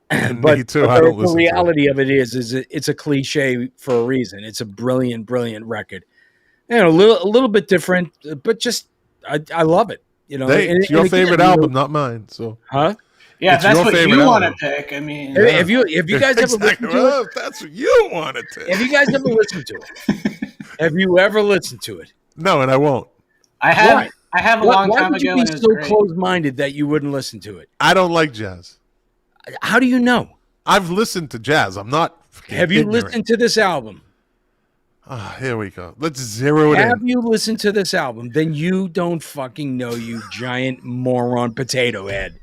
And But me too. I don't the listen. reality of it is it's a cliche for a reason. It's a brilliant record. A little bit different, but just I love it. It's your favorite album, not mine. So, huh? Yeah, It's if that's your what favorite you want to album. pick. I mean, Yeah. Have you guys ever listened Exactly. to Well, it? if that's what you wanted to. Have you guys ever listened to it? Have you ever listened to it? No, and I won't. I have. Why? I have a Why long time would you ago. be And it was so great. close-minded that you wouldn't listen to it? I don't like jazz. How do you know? I've listened to jazz. I'm not. Have you ignorant. listened to this album? Ah, here we go. Let's zero it Have in. you listened to this album? Then you don't fucking know, you giant moron potato head.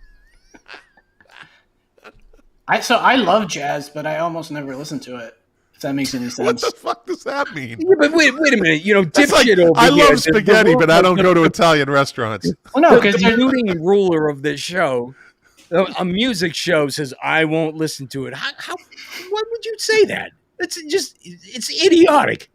I love jazz, but I almost never listen to it. If that makes any What sense. the fuck does that mean? Yeah, but wait a minute. That's like, dipshit over I here. love spaghetti, but I don't go to Italian restaurants. Well, no, The because looting ruler of this show, a music show, says I won't listen to it. How? Why would you say that? It's idiotic.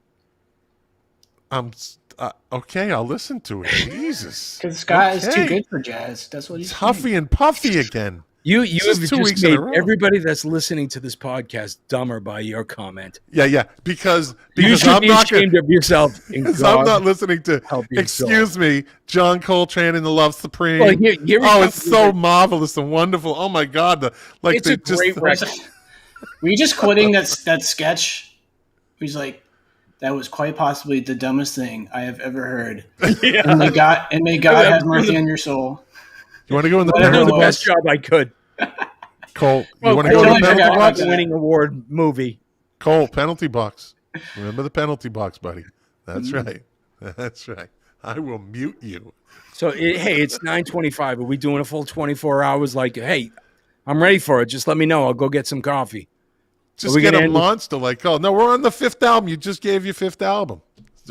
Okay, I'll listen to it. Jesus. Scott is too Okay. good for jazz. That's what he's It's Huffy and Puffy again. You have just 2 just weeks in made a row. everybody that's listening to this podcast dumber by your comment. Yeah, because You should I'm be not ashamed of yourself. because I'm not listening to. help your Excuse me, John Coltrane and the Love Supreme. Well, here we oh, go. it's so marvelous and wonderful. Oh my God, It's a great record. Were you just quoting that sketch? He's like, that was quite possibly the dumbest thing I have ever heard. Yeah. And may God have mercy on your soul. You want to go in the I did penalty the box, best job I could. Cole? You Well, want to go in the Cole, penalty I box? got- winning award movie. Cole, penalty box. Remember the penalty box, buddy. That's right. That's right. I will mute you. So, hey, it's 9:25. Are we doing a full 24 hours? Like, hey, I'm ready for it. Just let me know. I'll go get some coffee. Just we get gonna a end with- monster like Cole. No, we're on the 5th album. You just gave your 5th album.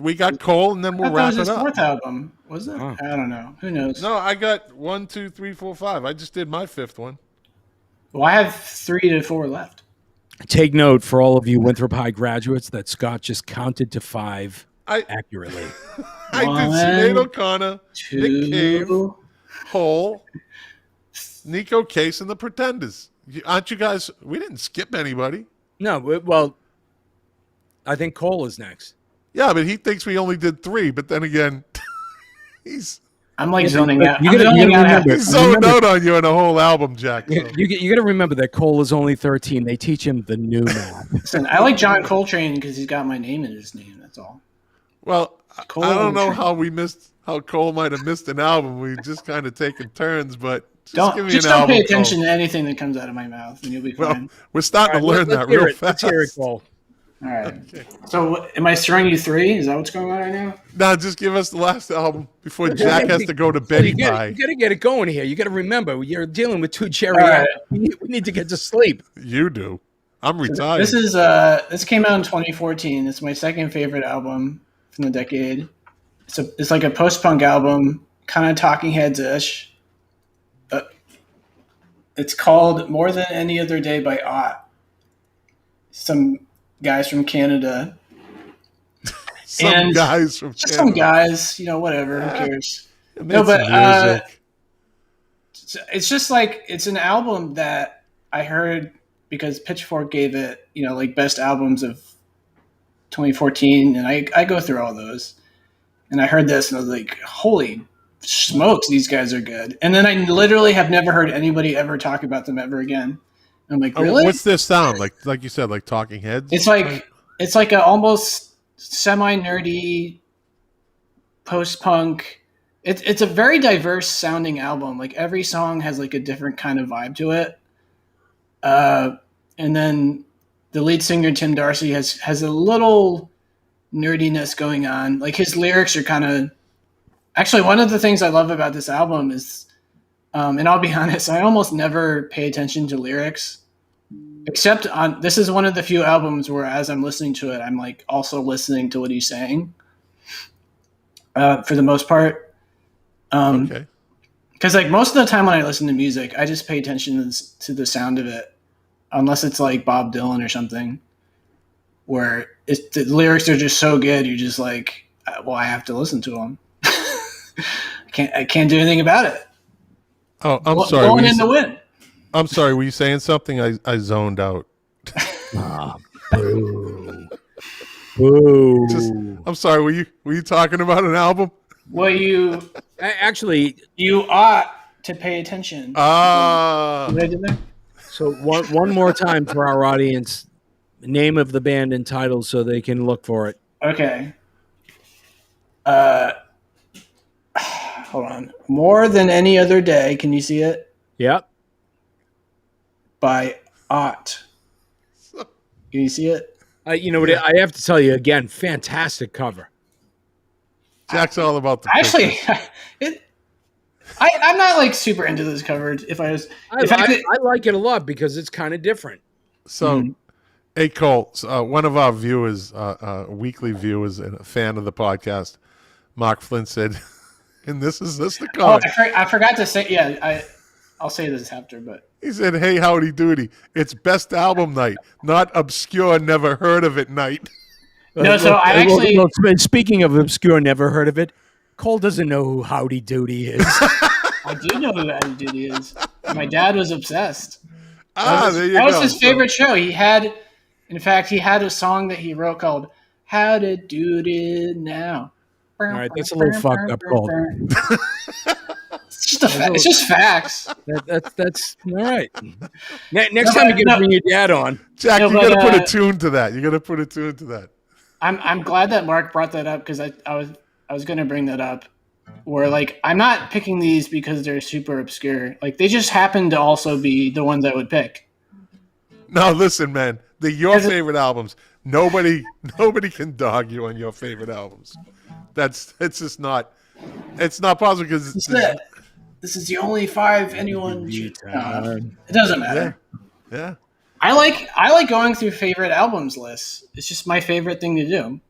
We got Cole, and then I we'll thought that wrap was it his up. 4th album. Was it? Oh. I don't know. Who knows? No, I got 1, 2, 3, 4, 5. I just did my 5th one. Well, I have 3 to 4 left. Take note for all of you Winthrop High graduates that Scott just counted to 5 I accurately. I did One, Sinead O'Connor, Nick Cave, 2. Hole, Nico Case, and the Pretenders. Aren't you guys? We didn't skip anybody. No, well, I think Cole is next. Yeah, but he thinks we only did 3. But then again, he's I'm like zoning out. You I'm gotta zoning out. remember- he's zoned out on you in a whole album, Jack. So. You got to remember that Cole is only 13. They teach him the new math. Listen, I like John Coltrane because he's got my name in his name. That's all. Well, Cole I don't know Coltrane. how Cole might have missed an album. We just kind of taken turns, but just Don't give me just an don't album. pay attention Cole. to anything that comes out of my mouth, and you'll be Well, fine. we're starting to learn that real fast. Let's hear it, Cole. All right. So, am I throwing you 3? Is that what's going on right now? Now, just give us the last album before Jack has to go to bed. You got to get it going here. You got to remember, you're dealing with 2 Jerry. All right. We need to get to sleep. You do. I'm retired. This came out in 2014. It's my second favorite album from the decade. It's like a post-punk album, kind of Talking Heads-ish. It's called More Than Any Other Day by Ott. Some guys from Canada. Some guys from Just Canada. some guys, whatever. Who cares? Make No, but some music. it's just like it's an album that I heard because Pitchfork gave it, like best albums of 2014, and I go through all those, and I heard this and I was like, holy smokes, these guys are good. And then I literally have never heard anybody ever talk about them ever again. I'm like, really? What's their sound like? You said, like Talking Heads. It's like a almost semi-nerdy post-punk. It's a very diverse sounding album. Like every song has like a different kind of vibe to it. And then the lead singer Tim Darcy has a little nerdiness going on. Like his lyrics are kind of actually one of the things I love about this album is, and I'll be honest, I almost never pay attention to lyrics. Except this is one of the few albums where as I'm listening to it, I'm like also listening to what he's saying. For the most part. Okay. Because like most of the time when I listen to music, I just pay attention to the sound of it. Unless it's like Bob Dylan or something. Where the lyrics are just so good, you're just like, well, I have to listen to them. I can't do anything about it. Oh, I'm sorry. Going in the wind. I'm sorry. Were you saying something? I zoned out. Boo. Boo. I'm sorry. Were you talking about an album? Well, Actually, you ought to pay attention. Ah. What did I do there? so one more time for our audience, name of the band and title so they can look for it. Okay. Hold on. More Than Any Other Day. Can you see it? Yep. By Ott. Can you see it? You know what? I have to tell you again, fantastic cover. Jack's all about the Actually, picture. I'm not like super into this cover. If I was, I like it a lot because it's kind of different. So, hey Cole, one of our viewers, weekly viewers, and a fan of the podcast, Mark Flint said, and this the oh, comment. I forgot to say. Yeah, I'll say this after, but He said, "Hey, howdy doody! It's best album night, not obscure, never heard of it night." no. So I actually. Speaking of obscure, never heard of it. Cole doesn't know who Howdy Doody is. I do know who Addie Duty is. My dad was obsessed. There you That was go. his favorite show. He had a song that he wrote called "How to Do It Now." All right, that's a little fucked up, Colt. It's just facts. That's all right. Next time you got to bring your dad on. Jack, No, you got to put a tune to that. You got to put a tune to that. I'm glad that Mark brought that up because I was going to bring that up. Where like I'm not picking these because they're super obscure. Like they just happen to also be the ones I would pick. No, listen, man. They're your favorite albums. Nobody can dog you on your favorite albums. It's just not. It's not possible because this is the only 5 anyone should. It doesn't matter. Yeah. I like going through favorite albums lists. It's just my favorite thing to do.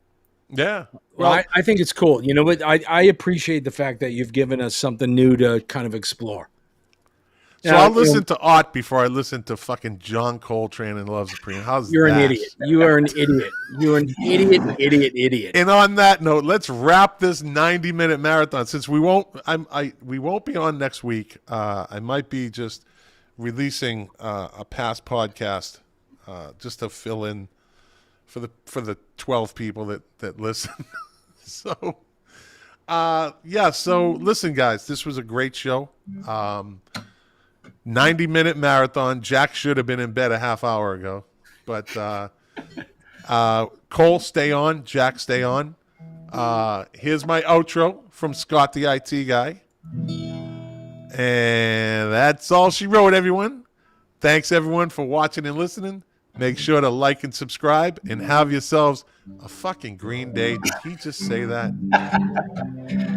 Yeah. Well, I think it's cool. You know what? I appreciate the fact that you've given us something new to kind of explore. So I'll listen to Art before I listen to fucking John Coltrane and Love Supreme. You're an idiot. You are an idiot. You're an idiot. And on that note, let's wrap this 90-minute marathon. Since we won't be on next week. I might be just releasing a past podcast just to fill in for the 12 people that listen. So so listen, guys, this was a great show. 90-minute marathon. Jack should have been in bed a half hour ago, but Cole, stay on. Jack, stay on. Here's my outro from Scott the IT guy, and that's all she wrote, everyone. Thanks everyone for watching and listening. Make sure to like and subscribe, and have yourselves a fucking green day. Did he just say that?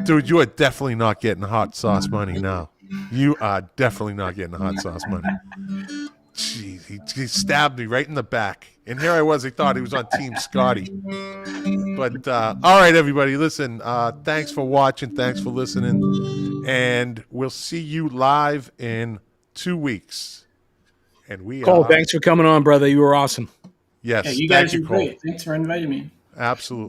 Dude, you are definitely not getting hot sauce money now. You are definitely not getting hot sauce money. Jeez, he stabbed me right in the back. And here I was, he thought he was on Team Scotty. But, all right, everybody, listen, thanks for watching. Thanks for listening. And we'll see you live in 2 weeks. And Cole, thanks for coming on, brother. You were awesome. Yes. Yeah, you guys are great. Thanks for inviting me. Absolutely.